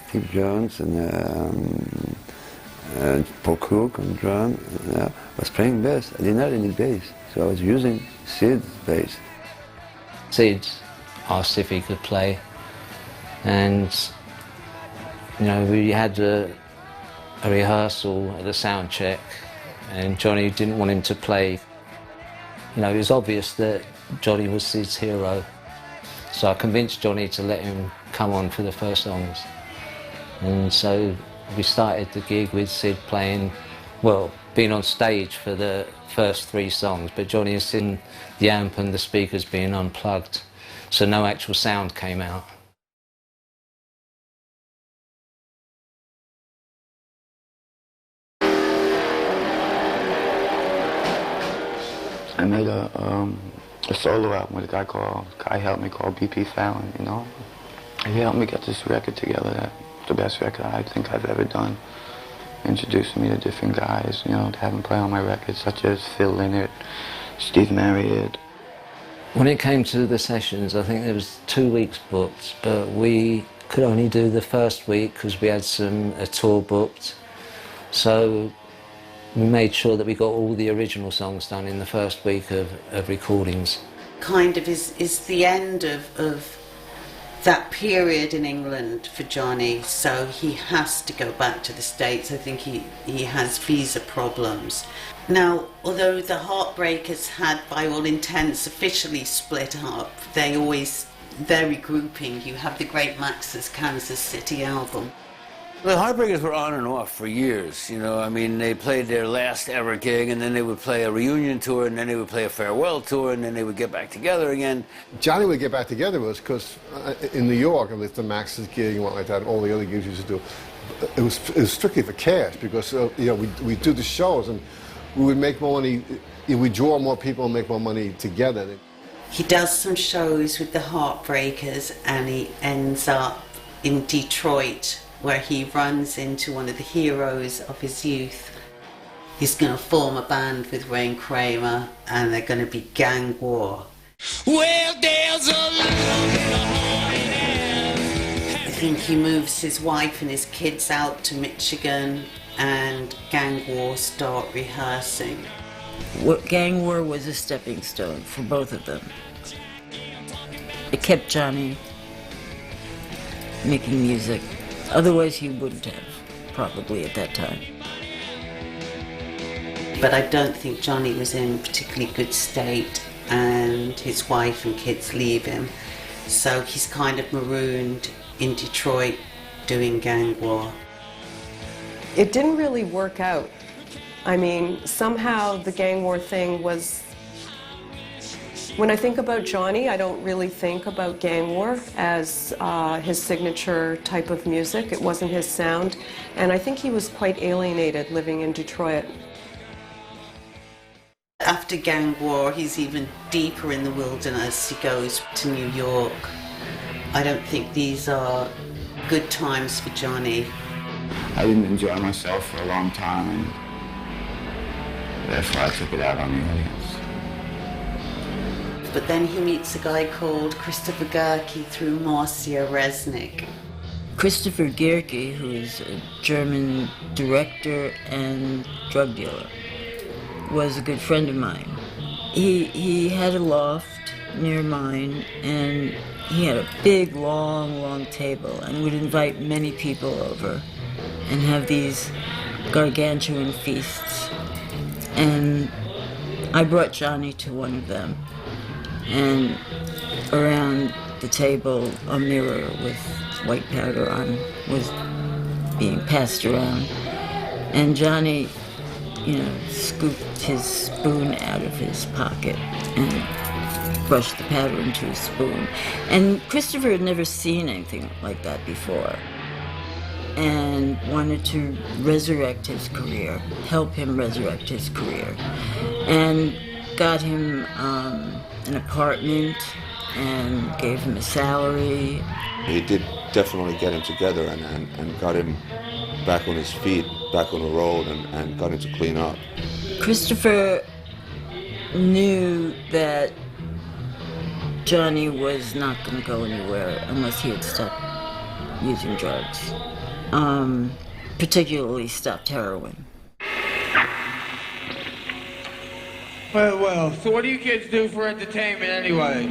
Steve Jones and Paul Cook on drum, I was playing bass. I didn't have any bass, so I was using Sid's bass. Sid asked if he could play, and you know, we had a rehearsal at the sound check, and Johnny didn't want him to play. You know, it was obvious that Johnny was Sid's hero, so I convinced Johnny to let him come on for the first songs. And so we started the gig with Sid playing, well, being on stage for the first 3 songs, but Johnny is sitting the amp and the speakers being unplugged, so no actual sound came out. I made a solo album with a guy helped me called BP Fallon, you know. He helped me get this record together. That's the best record I think I've ever done. Introducing me to different guys, you know, to have them play on my records, such as Phil Lynott, Steve Marriott. When it came to the sessions, I think there was 2 weeks booked, but we could only do the first week because we had a tour booked. So we made sure that we got all the original songs done in the first week of recordings. Kind of is the end of that period in England for Johnny, so he has to go back to the States. I think he has visa problems. Now, although the Heartbreakers had, by all intents, officially split up, their regrouping. You have the great Max's Kansas City album. The Heartbreakers were on and off for years, you know. I mean, they played their last ever gig, and then they would play a reunion tour, and then they would play a farewell tour, and then they would get back together again. Johnny would get back together with us because in New York, at least the Max's gig and what like that, and all the other gigs we used to do, it was strictly for cash because you know, we'd do the shows and we would make more money. We draw more people and make more money together. He does some shows with the Heartbreakers, and he ends up in Detroit, where he runs into one of the heroes of his youth. He's going to form a band with Wayne Kramer, and they're going to be Gang War. Well, there's a little bit of I think he moves his wife and his kids out to Michigan, and Gang War start rehearsing. Gang War was a stepping stone for both of them. It kept Johnny making music. Otherwise he wouldn't have, probably, at that time. But I don't think Johnny was in particularly good state, and his wife and kids leave him. So he's kind of marooned in Detroit doing Gang War. It didn't really work out. I mean, somehow the gang war thing was... When I think about Johnny, I don't really think about gang war as his signature type of music. It wasn't his sound, and I think he was quite alienated living in Detroit. After gang war, he's even deeper in the wilderness. He goes to New York. I don't think these are good times for Johnny. I didn't enjoy myself for a long time, and therefore I took it out on the audience. But then he meets a guy called Christopher Gerke through Marcia Resnick. Christopher Gerke, who is a German director and drug dealer, was a good friend of mine. He had a loft near mine, and he had a big, long table, and would invite many people over and have these gargantuan feasts. And I brought Johnny to one of them. And around the table, a mirror with white powder on was being passed around. And Johnny, scooped his spoon out of his pocket and brushed the powder into his spoon. And Christopher had never seen anything like that before and wanted to resurrect his career, help him resurrect his career. And got him an apartment and gave him a salary. He did definitely get him together and got him back on his feet, back on the road, and got him to clean up. Christopher knew that Johnny was not going to go anywhere unless he had stopped using drugs, particularly stopped heroin. Well, so what do you kids do for entertainment anyway?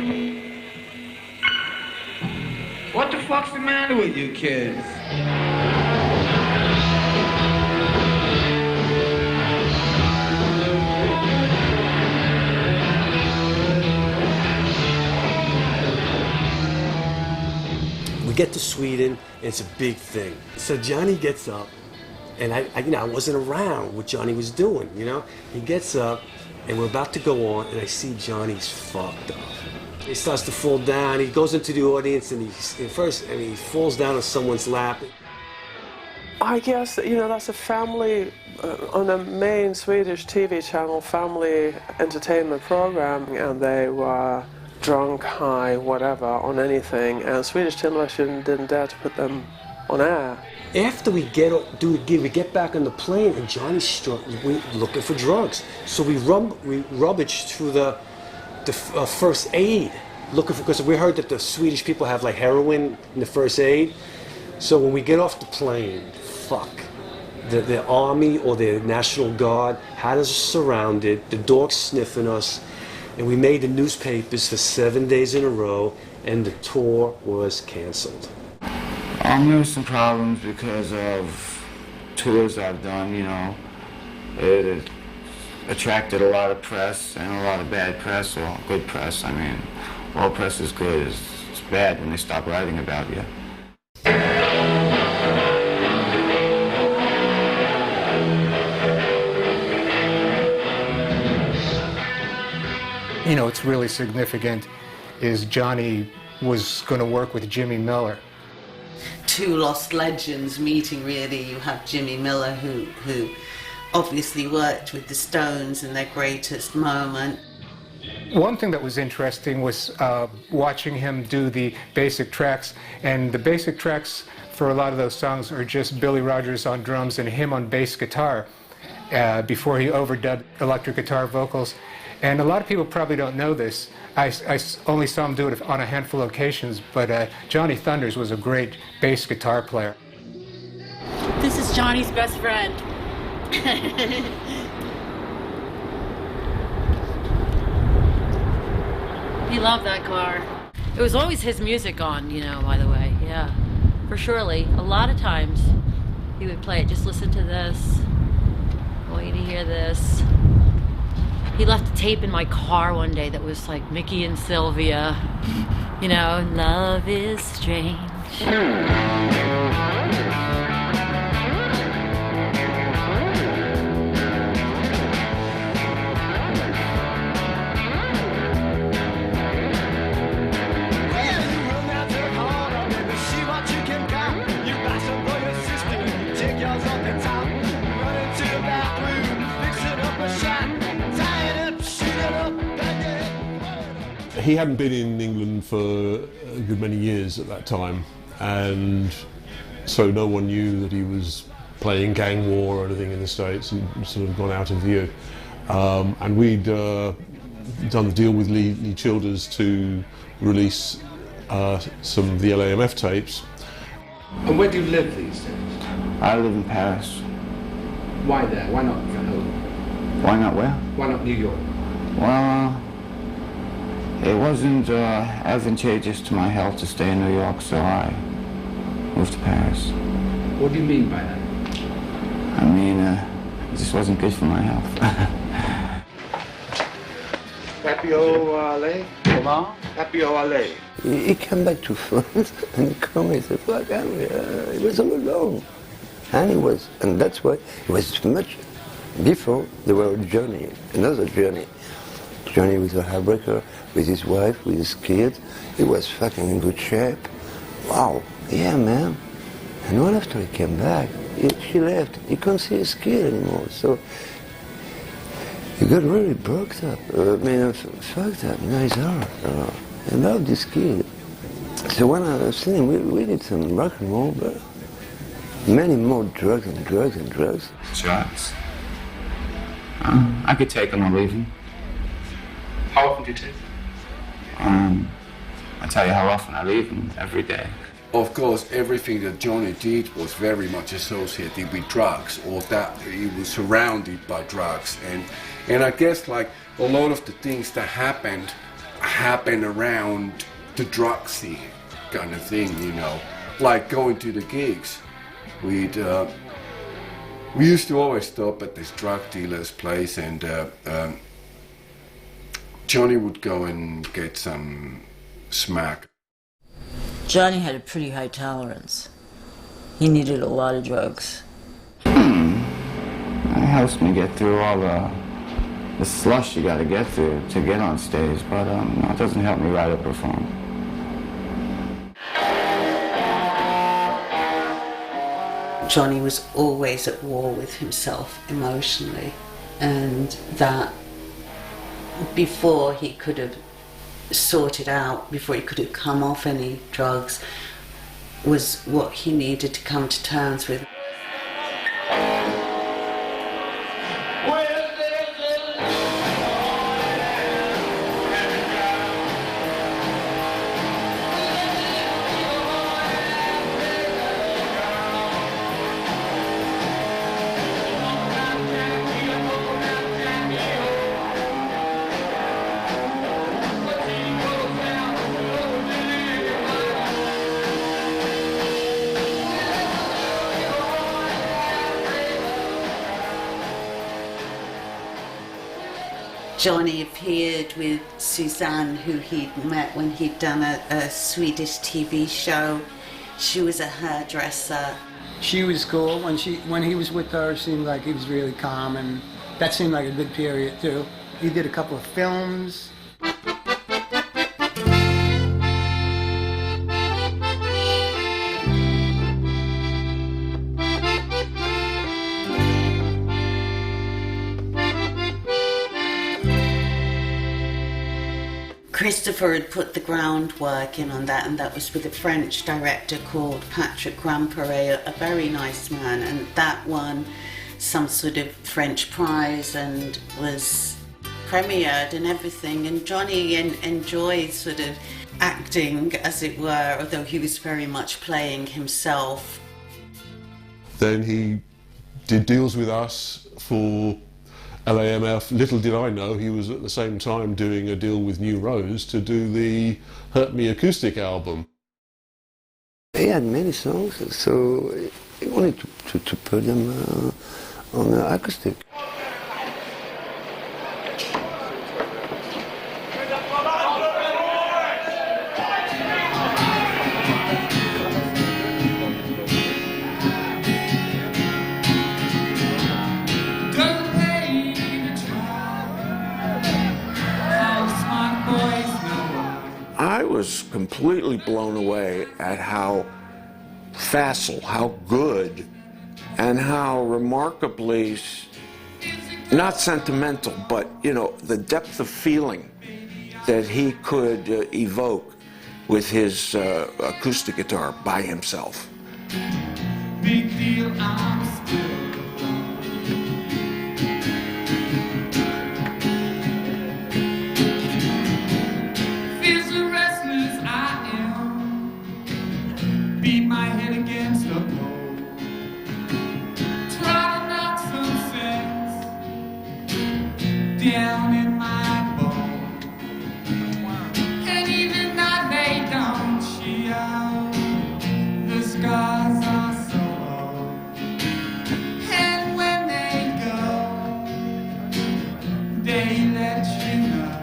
What the fuck's the matter with you kids? We get to Sweden, and it's a big thing. So Johnny gets up, and I wasn't around what Johnny was doing, He gets up, and we're about to go on, and I see Johnny's fucked up. He starts to fall down. He goes into the audience, and he falls down on someone's lap. I guess, that's a family, on the main Swedish TV channel, family entertainment program, and they were drunk, high, whatever, on anything, and Swedish television didn't dare to put them on air. After we get back on the plane, and Johnny's looking for drugs. So we rummage through the first aid, because we heard that the Swedish people have like heroin in the first aid. So when we get off the plane, the army or the National Guard had us surrounded, the dogs sniffing us, and we made the newspapers for 7 days in a row, and the tour was canceled. There were some problems because of tours I've done, It attracted a lot of press and a lot of bad press, or good press. I mean, all press is good. It's bad when they stop writing about you. What's really significant is Johnny was going to work with Jimmy Miller. Two lost legends meeting, really. You have Jimmy Miller, who obviously worked with the Stones in their greatest moment. One thing that was interesting was watching him do the basic tracks, and the basic tracks for a lot of those songs are just Billy Rogers on drums and him on bass guitar before he overdubbed electric guitar vocals. And a lot of people probably don't know this. I only saw him do it on a handful of occasions, but Johnny Thunders was a great bass guitar player. This is Johnny's best friend. He loved that car. It was always his music on, by the way, yeah. For surely, a lot of times he would play it, just listen to this, I want you to hear this. He left a tape in my car one day that was like Mickey and Sylvia, love is strange. He hadn't been in England for a good many years at that time, and so no one knew that he was playing gang war or anything in the States. He'd sort of gone out of view. And we'd done the deal with Lee Childers to release some of the LAMF tapes. And where do you live these days? I live in Paris. Why there? Why not home? Why not where? Why not New York? Well, it wasn't advantageous to my health to stay in New York, so I moved to Paris. What do you mean by that? I mean, it just wasn't good for my health. Happy ole? Comment? Happy ole? He came back to France and he called me and said, fuck, he was all alone. And that's why it was much before they were on a journey, another journey. Journey with a Heartbreaker, with his wife, with his kids. He was fucking in good shape. Wow, yeah, man. And one after he came back, she left. He couldn't see his kid anymore. So he got really broke up. Fucked up. Now he's hard. I love this kid. So when I was saying we need some rock and roll, but many more drugs and drugs and drugs. Drugs? I could take them or leave them. How often do you take them? I tell you how often I leave them, every day. Of course, everything that Johnny did was very much associated with drugs, or that he was surrounded by drugs. And I guess like a lot of the things that happened around the drug scene kind of thing, you know. Like going to the gigs. We used to always stop at this drug dealer's place, and Johnny would go and get some smack. Johnny had a pretty high tolerance. He needed a lot of drugs. It helps me get through all the slush you gotta get through to get on stage, but no, it doesn't help me write or perform. Johnny was always at war with himself emotionally, and that before he could have sorted out, before he could have come off any drugs, was what he needed to come to terms with. Johnny appeared with Suzanne, who he'd met when he'd done a Swedish TV show. She was a hairdresser. She was cool. When he was with her, it seemed like he was really calm, and that seemed like a good period too. He did a couple of films. Christopher had put the groundwork in on that, and that was with a French director called Patrick Grandpere, a very nice man, and that won some sort of French prize and was premiered and everything. And Johnny enjoyed sort of acting, as it were, although he was very much playing himself. Then he did deals with us for LAMF. Little did I know he was at the same time doing a deal with New Rose to do the Hurt Me acoustic album. He had many songs, so he wanted to put them on the acoustic. I was completely blown away at how facile, how good, and how remarkably, not sentimental, but, you know, the depth of feeling that he could evoke with his acoustic guitar by himself. Big deal, I'm still feels so restless I am. Beat my head against the pole. Try to knock some sense down in my bones. And even that they don't show. The scars are so old. And when they go, they let you know.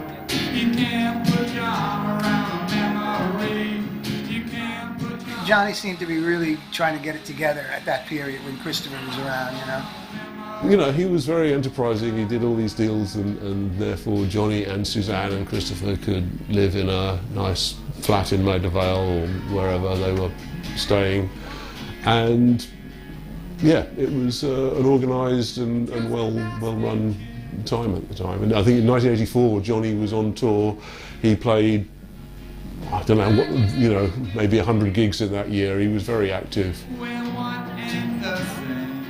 You can't put your arm around a memory. You can't put your Johnny seemed to be really trying to get it together at that period when Christopher was around, you know? You know, he was very enterprising. He did all these deals, and therefore Johnny and Suzanne and Christopher could live in a nice flat in Maida Vale or wherever they were staying. And yeah, it was an organised and well-run time at the time. And I think in 1984, Johnny was on tour. He played, I don't know, what, you know, maybe 100 gigs in that year. He was very active. we're one and the same.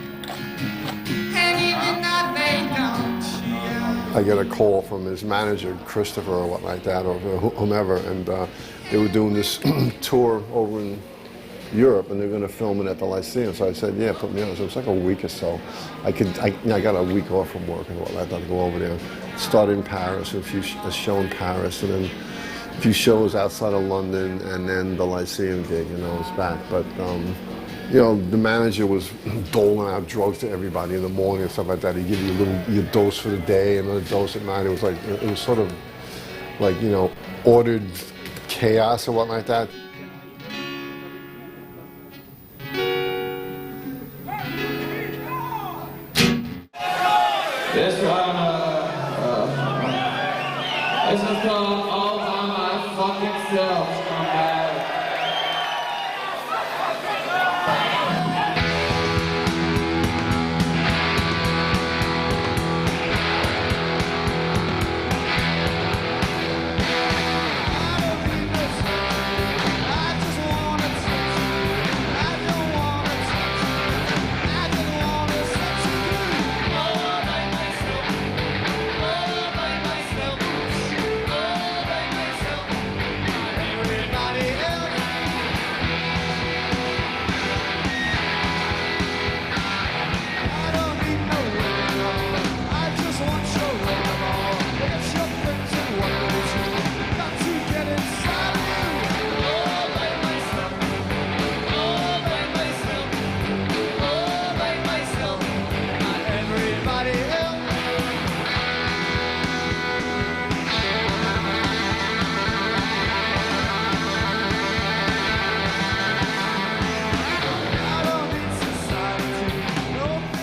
And even that they don't show. I get a call from his manager, Christopher, or what like that, or whomever, and they were doing this tour over in Europe, and they're going to film it at the Lyceum. So I said, yeah, put me on. So it was like a week or so. I got a week off from work and whatnot to go over there. Started in Paris, a show in Paris, and then a few shows outside of London, and then the Lyceum gig, and I was back. But you know, the manager was doling out drugs to everybody in the morning and stuff like that. He'd give you your dose for the day and another dose at night. It was sort of like, you know, ordered chaos or what like that. This is called All By My Fucking Self. Come back.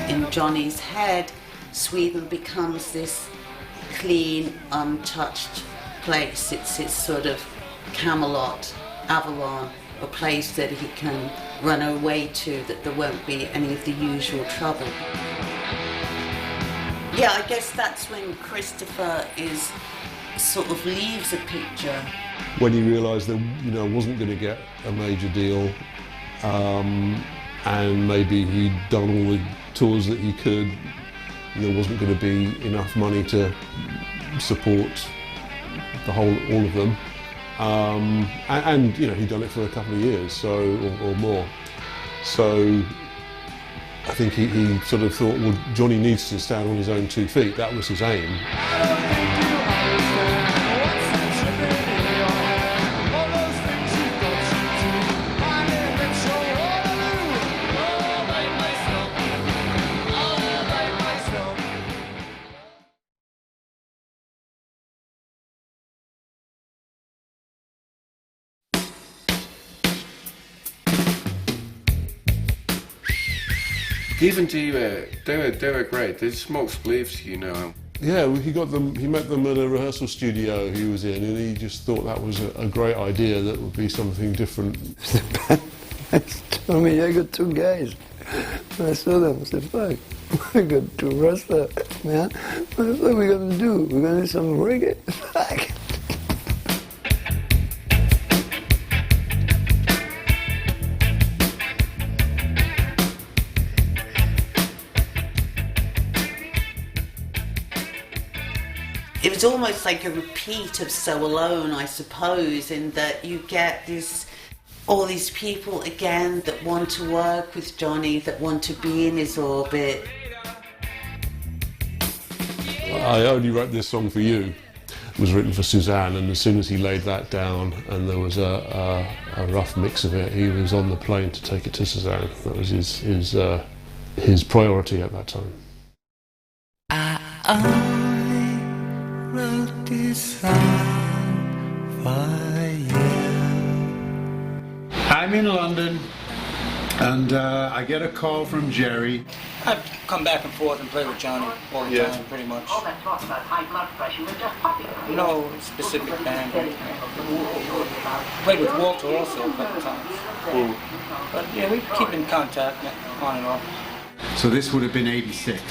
In Johnny's head, Sweden becomes this clean, untouched place. It's his sort of Camelot, Avalon, a place that he can run away to, that there won't be any of the usual trouble. Yeah, I guess that's when Christopher sort of leaves a picture. When he realised that, you know, wasn't going to get a major deal, and maybe he'd done all the tours that he could, there wasn't going to be enough money to support all of them, and you know, he'd done it for a couple of years, so or more. So I think he sort of thought, well, Johnny needs to stand on his own 2 feet. That was his aim. Even they were great. They smoked spliffs, you know. Yeah, he met them at a rehearsal studio he was in, and he just thought that was a great idea, that would be something different. Told me, I got 2 guys. And I saw them, I said, fuck, I got 2 wrestlers, man. What are we gonna do? We're gonna do some reggae? Fuck. it was almost like a repeat of So Alone, I suppose, in that you get all these people again that want to work with Johnny, that want to be in his orbit. I Only Wrote This Song For You was written for Suzanne, and as soon as he laid that down and there was a rough mix of it, he was on the plane to take it to Suzanne. That was his priority at that time. I only wrote this song for you. I'm in London, and I get a call from Jerry. I've come back and forth and played with Johnny all the time, pretty much. All that talk about high blood pressure was just puppy. No specific band. Played with Walter also a couple times. But yeah, we keep in contact on and off. So this would have been '86.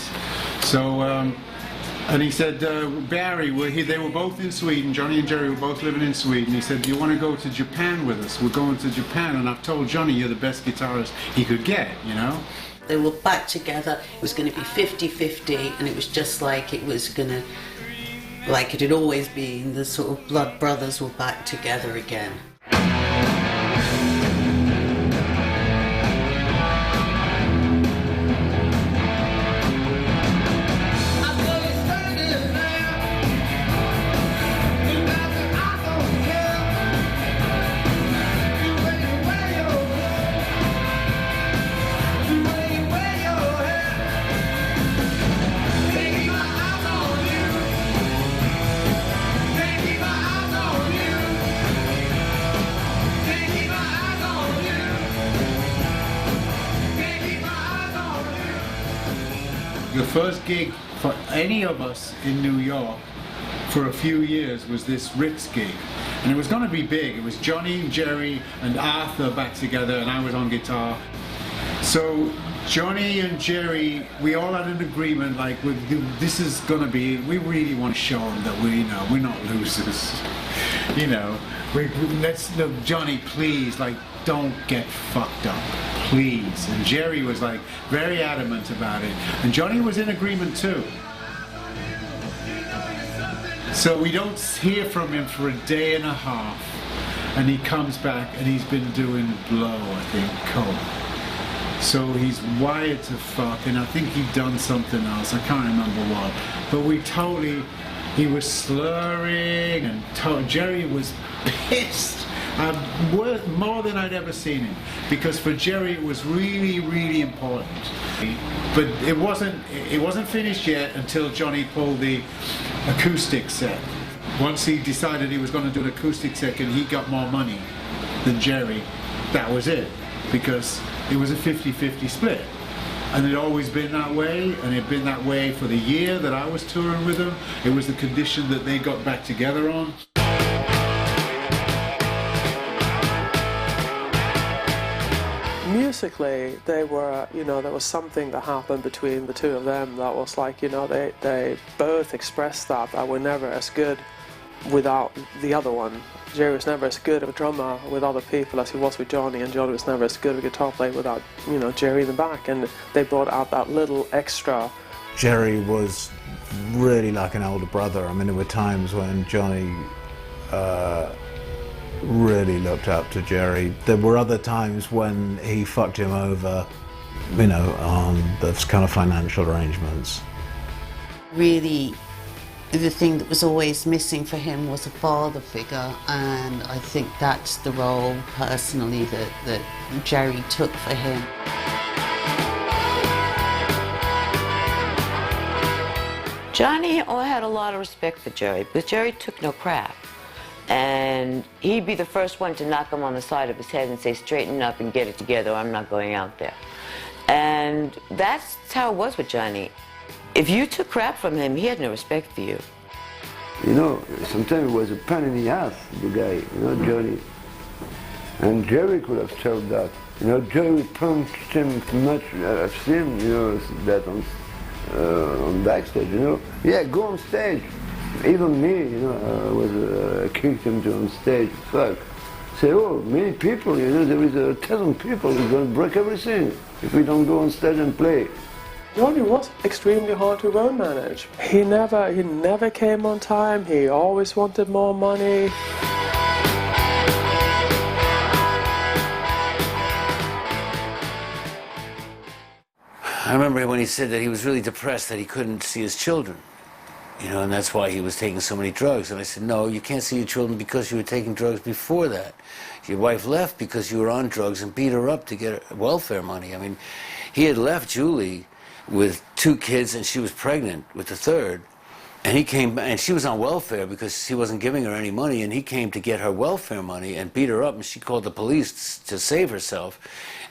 So, and he said, Barry, they were both in Sweden. Johnny and Jerry were both living in Sweden. He said, do you want to go to Japan with us? We're going to Japan, and I've told Johnny you're the best guitarist he could get, you know? They were back together. It was going to be 50-50, and it was just like it was going to, like it had always been, the sort of blood brothers were back together again. The first gig for any of us in New York for a few years was this Ritz gig, and it was going to be big. It was Johnny, Jerry and Arthur back together, and I was on guitar. So Johnny and Jerry, we all had an agreement, like, this is going to be, we really want to show them that we're not losers. You know, let's look, Johnny, please, like, don't get fucked up, please. And Jerry was like very adamant about it, and Johnny was in agreement too. So we don't hear from him for a day and a half, and he comes back and he's been doing blow, I think, coke. So he's wired to fuck, and I think he'd done something else, I can't remember what, but he was slurring, and Jerry was pissed. More than I'd ever seen him, because for Jerry it was really, really important. But it wasn't finished yet until Johnny pulled the acoustic set. Once he decided he was going to do an acoustic set and he got more money than Jerry, that was it, because it was a 50-50 split. And it had always been that way, and it had been that way for the year that I was touring with them. It was the condition that they got back together on. Musically, they were, there was something that happened between the two of them that was like, they both expressed that we're never as good without the other one. Jerry was never as good of a drummer with other people as he was with Johnny, and Johnny was never as good of a guitar player without, Jerry in the back, and they brought out that little extra. Jerry was really like an older brother. I mean, there were times when Johnny really looked up to Jerry. There were other times when he fucked him over, on those kind of financial arrangements. Really, the thing that was always missing for him was a father figure, and I think that's the role, personally, that Jerry took for him. Johnny had a lot of respect for Jerry, because Jerry took no crap. And he'd be the first one to knock him on the side of his head and say, straighten up and get it together, I'm not going out there. And that's how it was with Johnny. If you took crap from him, he had no respect for you. Sometimes it was a pain in the ass, the guy, Johnny. And Jerry could have solved that. Jerry punched him too much. I've seen, that on backstage, Yeah, go on stage. Even me, I kicked him to on stage. Fuck. Say, many people, there is 1,000 people who's going to break everything if we don't go on stage and play. Johnny was extremely hard to road manage. He never came on time. He always wanted more money. I remember when he said that he was really depressed that he couldn't see his children, you know, and that's why he was taking so many drugs. And I said, no, you can't see your children because you were taking drugs before that. Your wife left because you were on drugs and beat her up to get welfare money. I mean, he had left Julie with 2 kids and she was pregnant with the 3rd. And he came, and she was on welfare because he wasn't giving her any money, and he came to get her welfare money and beat her up, and she called the police to save herself.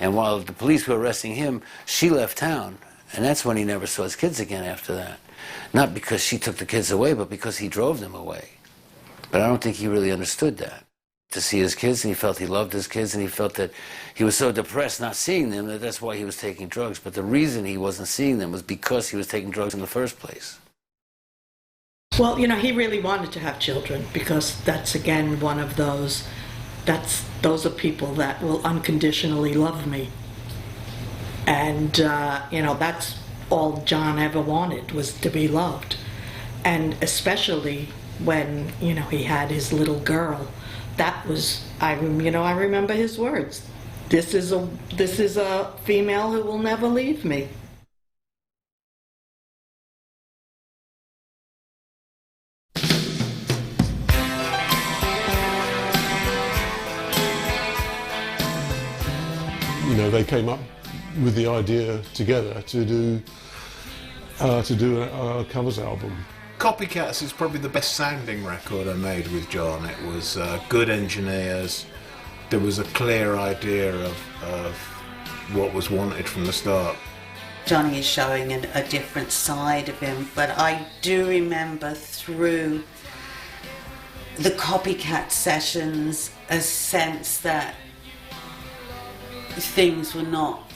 And while the police were arresting him, she left town. And that's when he never saw his kids again after that. Not because she took the kids away, but because he drove them away. But I don't think he really understood that. To see his kids, and he felt he loved his kids, and he felt that he was so depressed not seeing them that that's why he was taking drugs. But the reason he wasn't seeing them was because he was taking drugs in the first place. Well, you know, he really wanted to have children because that's, again, one of those, those are people that will unconditionally love me. And, you know, that's all John ever wanted, was to be loved. And especially when, you know, he had his little girl. That was, I remember his words. This is a female who will never leave me. You know, they came up with the idea together to do a covers album. Copycats is probably the best sounding record I made with John. It was good engineers. There was a clear idea of what was wanted from the start. Johnny is showing a different side of him, but I do remember through the Copycat sessions a sense that things were not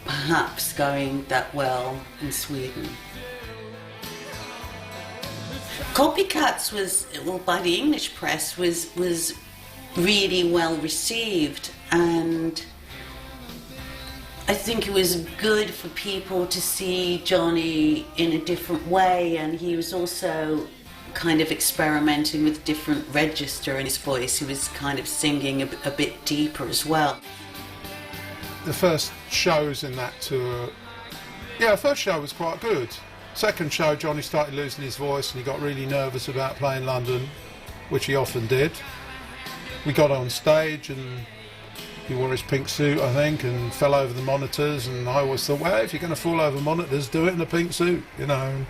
perhaps going that well in Sweden. Copycats was, well, by the English press, was really well received, and I think it was good for people to see Johnny in a different way, and he was also kind of experimenting with different register in his voice. He was kind of singing a bit deeper as well. The first shows in that tour, yeah, the first show was quite good. Second show, Johnny started losing his voice and he got really nervous about playing London, which he often did. We got on stage and he wore his pink suit, I think, and fell over the monitors, and I always thought, well, if you're going to fall over monitors, do it in a pink suit, you know.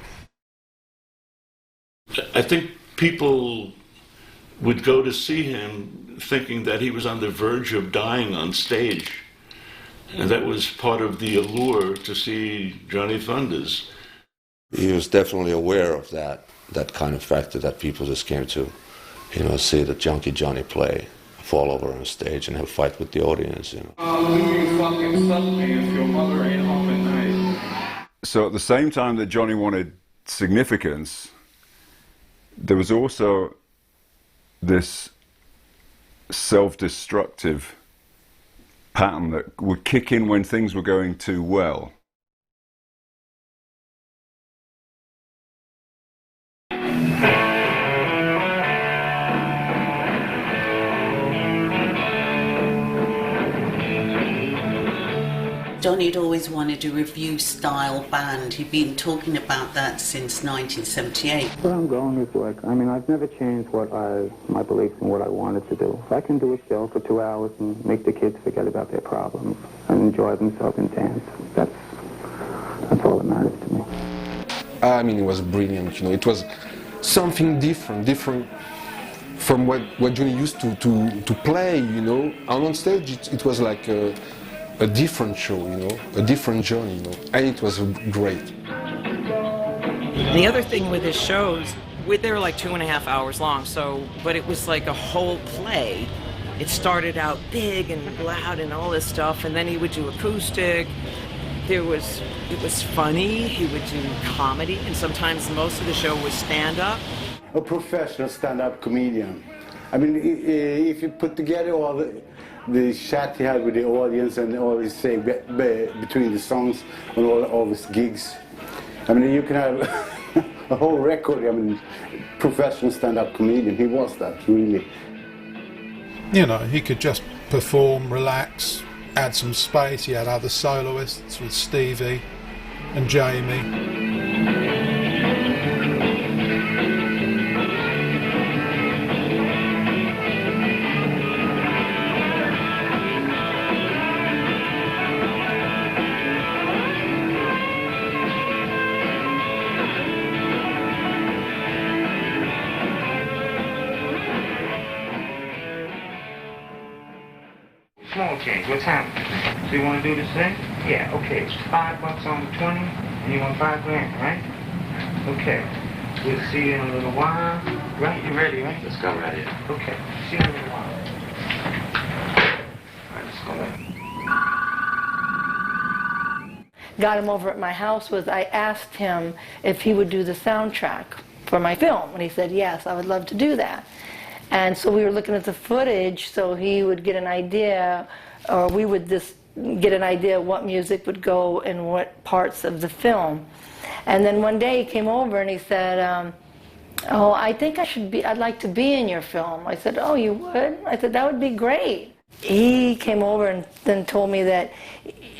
I think people would go to see him thinking that he was on the verge of dying on stage. And that was part of the allure to see Johnny Thunders. He was definitely aware of that kind of factor that people just came to, you know, see the junkie Johnny play, fall over on stage and have a fight with the audience, you know. You fucking suck me if your mother ain't home at night. So at the same time that Johnny wanted significance, there was also this self-destructive pattern that would kick in when things were going too well. Johnny had always wanted a revue-style band. He'd been talking about that since 1978. Where I'm going is like, I mean, I've never changed my beliefs in what I wanted to do. If I can do a show for 2 hours and make the kids forget about their problems and enjoy themselves and dance, that's all that matters to me. I mean, it was brilliant, you know. It was something different from what Johnny used to play, you know. And on stage, it was like a different show, you know, a different journey, you know, and it was great. The other thing with his shows, they were like 2.5 hours long, but it was like a whole play. It started out big and loud and all this stuff, and then he would do acoustic. It was funny, he would do comedy, and sometimes most of the show was stand-up. A professional stand-up comedian. I mean, if you put together the chat he had with the audience and always say between the songs and all his gigs. I mean, you can have a whole record. I mean, professional stand-up comedian. He was that, really. You know, he could just perform, relax, add some space. He had other soloists with Stevie and Jamie. Small change, what's happening? So you want to do this thing? Yeah, okay, it's $5 on the 20, and you want $5 grand, right? Okay, we'll see you in a little while. Right, you ready, right? Let's go right here. Okay, see you in a little while. All right, let's go there. Got him over at my house was I asked him if he would do the soundtrack for my film, and he said, yes, I would love to do that. And so we were looking at the footage so he would get an idea, or we would just get an idea of what music would go in what parts of the film. And then one day he came over and he said, oh, I think I'd like to be in your film. I said, oh, you would? I said, that would be great. He came over and then told me that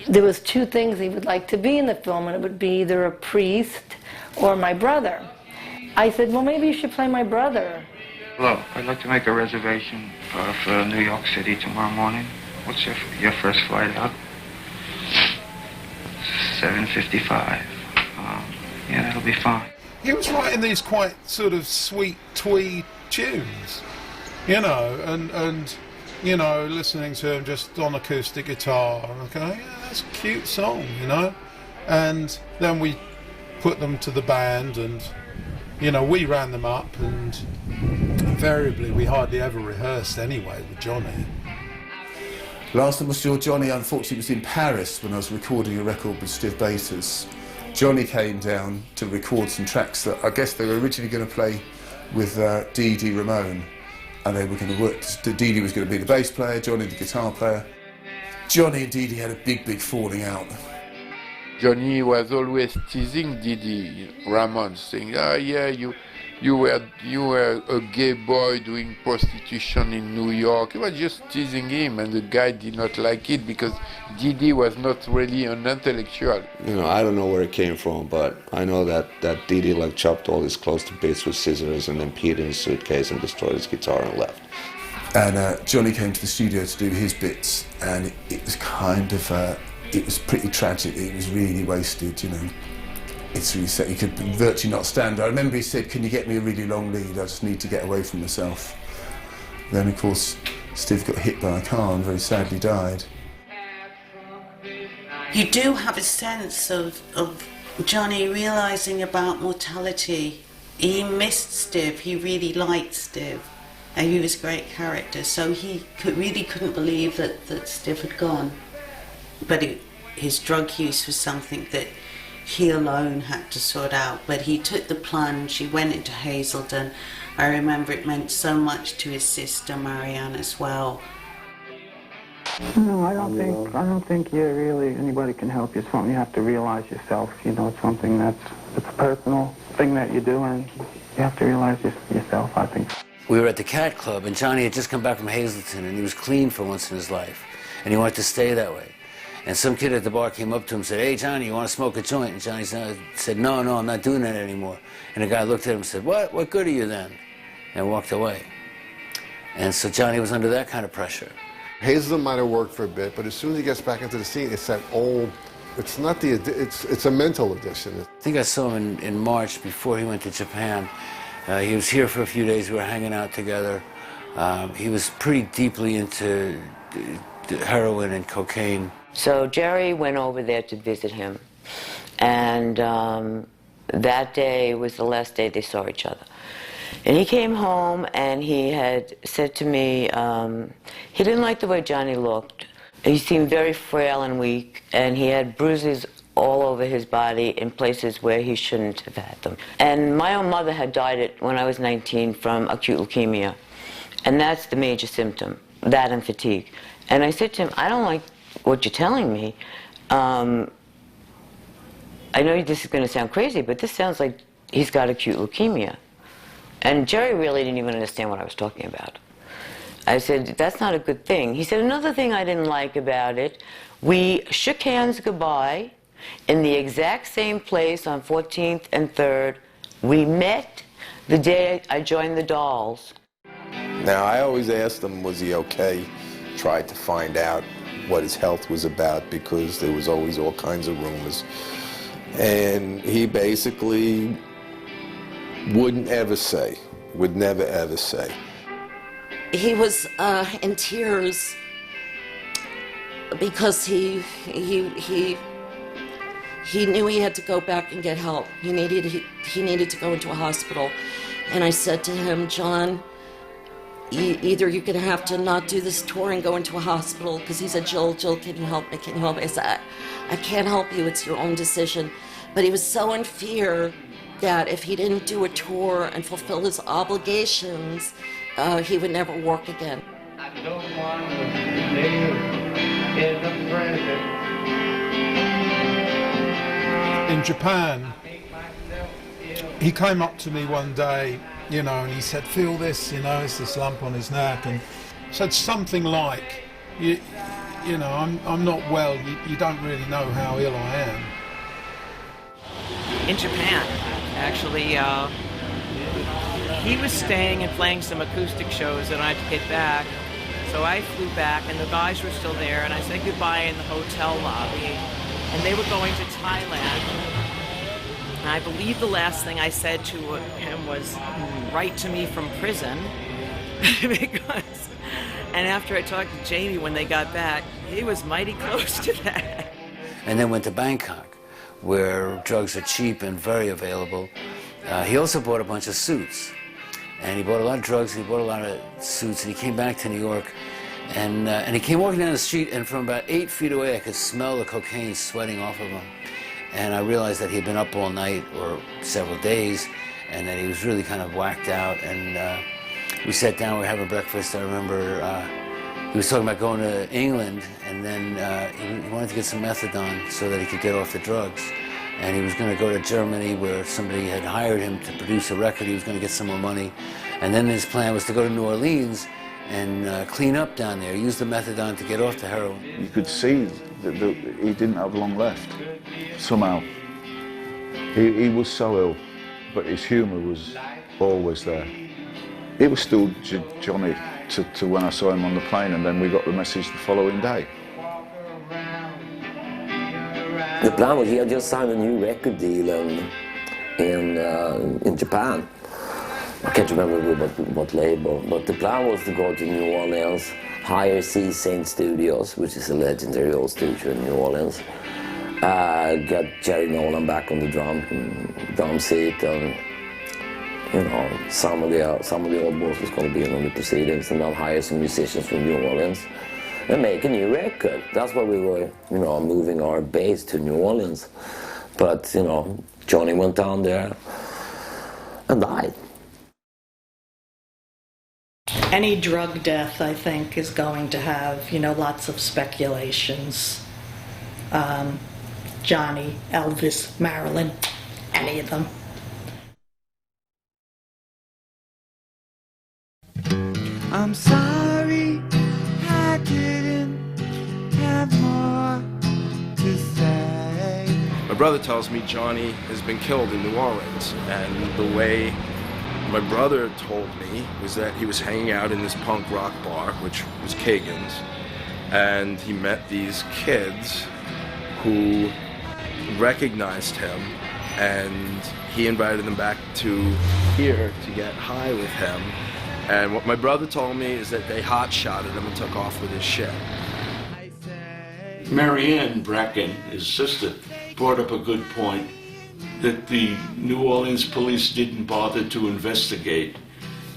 there was two things he would like to be in the film, and it would be either a priest or my brother. I said, well, maybe you should play my brother. Hello, I'd like to make a reservation for New York City tomorrow morning. What's your first flight out? 7:55. Yeah, that'll be fine. He was writing these quite sort of sweet twee tunes, you know, and you know, listening to him just on acoustic guitar, and I go, yeah, that's a cute song, you know. And then we put them to the band, and you know, we ran them up, and invariably we hardly ever rehearsed anyway with Johnny. Last time I saw Johnny, unfortunately, was in Paris when I was recording a record with Stiv Bators. Johnny came down to record some tracks that I guess they were originally going to play with Dee Ramone, and they were going to work. Dee was going to be the bass player, Johnny the guitar player. Johnny and Dee had a big falling out. Johnny was always teasing Didi Ramon, saying, "Ah, yeah, you were a gay boy doing prostitution in New York." He was just teasing him, and the guy did not like it because Didi was not really an intellectual. You know, I don't know where it came from, but I know that Didi like chopped all his clothes to bits with scissors and then peed in his suitcase and destroyed his guitar and left. And Johnny came to the studio to do his bits, and it was kind of, it was pretty tragic. It was really wasted, you know. It's really sad. He could virtually not stand. I remember he said, "Can you get me a really long lead? I just need to get away from myself." Then, of course, Stiv got hit by a car and very sadly died. You do have a sense of Johnny realising about mortality. He missed Stiv. He really liked Stiv. And he was a great character. So he really couldn't believe that Stiv had gone. But his drug use was something that he alone had to sort out. But he took the plunge. He went into Hazelden. I remember it meant so much to his sister Marianne as well. No, I don't think anybody can help you. It's something you have to realize yourself. You know, it's something it's a personal thing that you do, and you have to realize yourself, I think. We were at the Cat Club, and Johnny had just come back from Hazleton, and he was clean for once in his life, and he wanted to stay that way. And some kid at the bar came up to him and said, "Hey, Johnny, you want to smoke a joint?" And Johnny said, No, I'm not doing that anymore. And the guy looked at him and said, What good are you then?" And walked away. And so Johnny was under that kind of pressure. Hazelden might have worked for a bit, but as soon as he gets back into the scene, it's that old, it's not the, it's a mental addiction. I think I saw him in March before he went to Japan. He was here for a few days. We were hanging out together. He was pretty deeply into heroin and cocaine. So Jerry went over there to visit him, and that day was the last day they saw each other. And he came home and he had said to me, he didn't like the way Johnny looked. He seemed very frail and weak, and he had bruises all over his body in places where he shouldn't have had them. And my own mother had died when I was 19 from acute leukemia, and that's the major symptom, that and fatigue. And I said to him, I don't like what you're telling me. I know this is going to sound crazy, but this sounds like he's got acute leukemia. And Jerry really didn't even understand what I was talking about. I said, that's not a good thing. He said, another thing I didn't like about it, we shook hands goodbye in the exact same place on 14th and 3rd. We met the day I joined the Dolls. Now, I always asked him, was he okay? Tried to find out what his health was about because there was always all kinds of rumors. And he basically wouldn't ever say, would never ever say. He was in tears because he knew he had to go back and get help. He needed to go into a hospital. And I said to him, John, either you're going to have to not do this tour and go into a hospital, because he said, Jill, can you help me? Can you help me? I said, I can't help you. It's your own decision. But he was so in fear that if he didn't do a tour and fulfill his obligations, he would never work again. I don't want to live in the present. In Japan, he came up to me one day, you know, and he said, feel this, you know, it's this lump on his neck, and said something like, you know, I'm not well, you don't really know how ill I am. In Japan, actually, he was staying and playing some acoustic shows and I had to get back. So I flew back and the guys were still there and I said goodbye in the hotel lobby. And they were going to Thailand. And I believe the last thing I said to him was, write to me from prison. Because, and after I talked to Jamie when they got back, he was mighty close to that. And then went to Bangkok, where drugs are cheap and very available. He also bought a bunch of suits. And he bought a lot of drugs, he bought a lot of suits, and he came back to New York. And he came walking down the street, and from about 8 feet away, I could smell the cocaine sweating off of him. And I realized that he'd been up all night, or several days, and that he was really kind of whacked out. And we sat down, we were having breakfast. I remember he was talking about going to England, and then he wanted to get some methadone so that he could get off the drugs. And he was going to go to Germany, where somebody had hired him to produce a record. He was going to get some more money. And then his plan was to go to New Orleans and clean up down there, use the methadone to get off the heroin. You could see that he didn't have long left, somehow. He was so ill, but his humour was always there. It was still Johnny to when I saw him on the plane, and then we got the message the following day. The plan was he had just signed a new record deal in Japan. I can't remember what label, but the plan was to go to New Orleans, hire C. Saint Studios, which is a legendary old studio in New Orleans, get Jerry Nolan back on the drum seat, and you know, some of the old boys was going to be in on the proceedings, and then hire some musicians from New Orleans and make a new record. That's why we were, you know, moving our base to New Orleans. But you know, Johnny went down there and died. Any drug death, I think, is going to have, you know, lots of speculations. Johnny, Elvis, Marilyn, any of them. I'm sorry I didn't have more to say. My brother tells me Johnny has been killed in New Orleans, and the way my brother told me was that he was hanging out in this punk rock bar, which was Kagan's, and he met these kids who recognized him, and he invited them back to here to get high with him. And what my brother told me is that they hot-shotted him and took off with his shit. Marianne Bracken, his sister, brought up a good point, that the New Orleans police didn't bother to investigate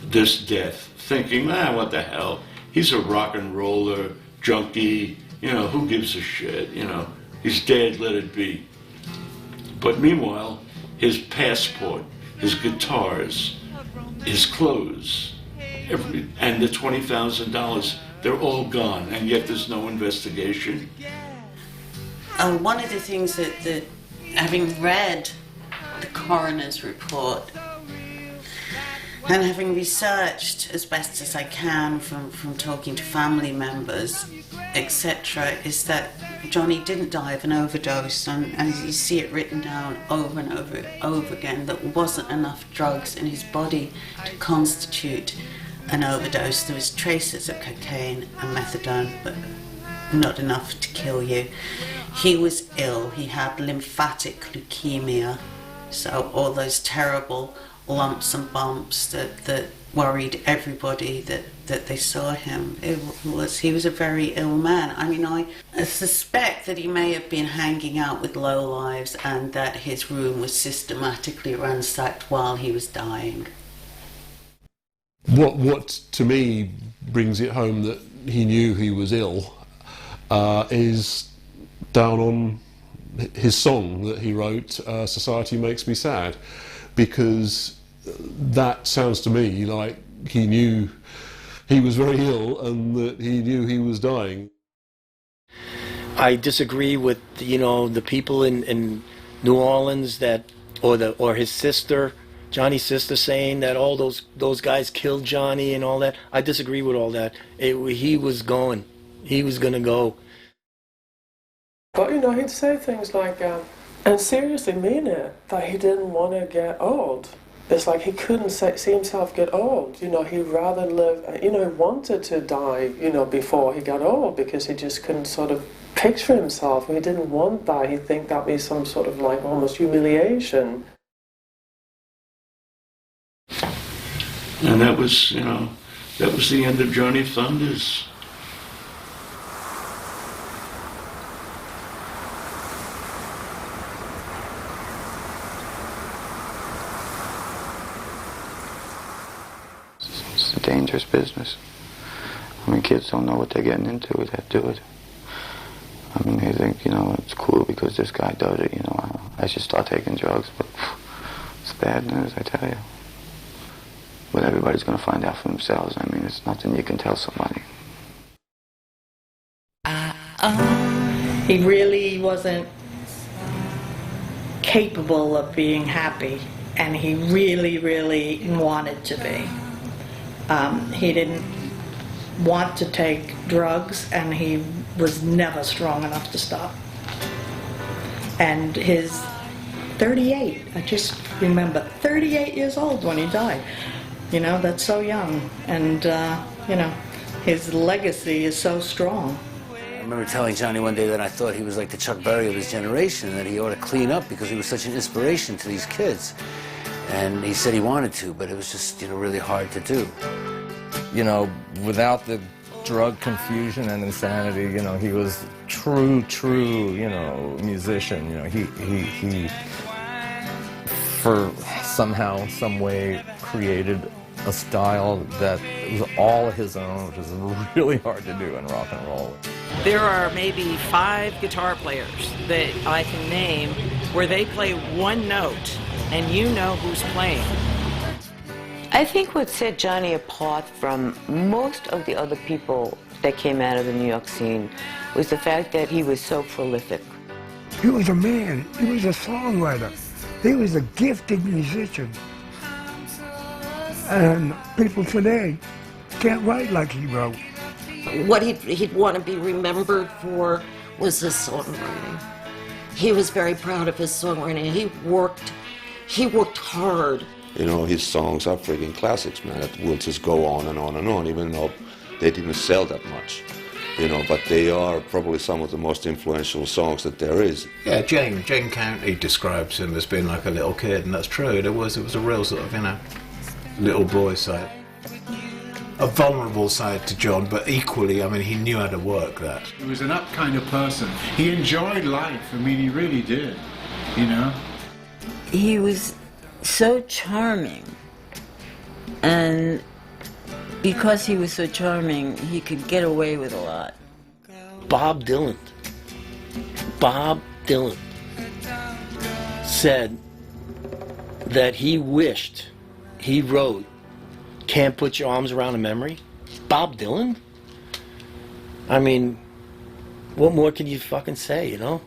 this death, thinking, what the hell, he's a rock and roller, junkie, you know, who gives a shit, you know, he's dead, let it be. But meanwhile, his passport, his guitars, his clothes, and the $20,000 They're all gone, and yet there's no investigation. One of the things that having read the coroner's report and having researched as best as I can from talking to family members, etc., is that Johnny didn't die of an overdose, and you see it written down over and over again that wasn't enough drugs in his body to constitute an overdose. There was traces of cocaine and methadone, but not enough to kill you. He was ill. He had lymphatic leukemia, so all those terrible lumps and bumps that worried everybody that they saw him. He was a very ill man. I mean, I suspect that he may have been hanging out with lowlives and that his room was systematically ransacked while he was dying. What to me brings it home that he knew he was ill is down on his song that he wrote, Society Makes Me Sad, because that sounds to me like he knew he was very ill and that he knew he was dying. I disagree with, you know, the people in New Orleans that, or his sister, Johnny's sister, saying that all those guys killed Johnny and all that. I disagree with all that. He was going. He was going to go. But, you know, he'd say things like, and seriously mean it, that he didn't want to get old. It's like he couldn't see himself get old. You know, he'd rather live, you know, he wanted to die, you know, before he got old because he just couldn't sort of picture himself. He didn't want that. He'd think that'd be some sort of like almost humiliation. And that was, you know, that was the end of Johnny Thunders. It's a dangerous business. I mean, kids don't know what they're getting into with that, do it. I mean, they think, you know, it's cool because this guy does it, you know, I should start taking drugs, but it's bad news, I tell you. But everybody's going to find out for themselves. I mean, it's nothing you can tell somebody. He really wasn't capable of being happy, and he really, really wanted to be. He didn't want to take drugs, and he was never strong enough to stop. And his 38, I just remember, 38 years old when he died. You know, that's so young, and you know, his legacy is so strong. I remember telling Johnny one day that I thought he was like the Chuck Berry of his generation, and that he ought to clean up because he was such an inspiration to these kids. And he said he wanted to, but it was just, you know, really hard to do. You know, without the drug confusion and insanity, you know, he was true, you know, musician. You know, he for somehow, some way, created a style that was all his own, which is really hard to do in rock and roll. There are maybe 5 guitar players that I can name where they play one note and you know who's playing. I think what set Johnny apart from most of the other people that came out of the New York scene was the fact that he was so prolific. He was a man. He was a songwriter. He was a gifted musician. And people today can't write like he wrote. What he'd want to be remembered for was his songwriting. He was very proud of his songwriting. He worked hard. You know, his songs are freaking classics, man. It will just go on and on and on, even though they didn't sell that much. You know, but they are probably some of the most influential songs that there is. Yeah, Jane County describes him as being like a little kid, and that's true. It was a real sort of, you know, little boy side. A vulnerable side to John, but equally, I mean, he knew how to work that. He was an up kind of person. He enjoyed life. I mean, he really did, you know. He was so charming, and because he was so charming, he could get away with a lot. Bob Dylan said that he wished he wrote "Can't Put Your Arms Around a Memory." Bob Dylan? I mean, what more can you fucking say, you know?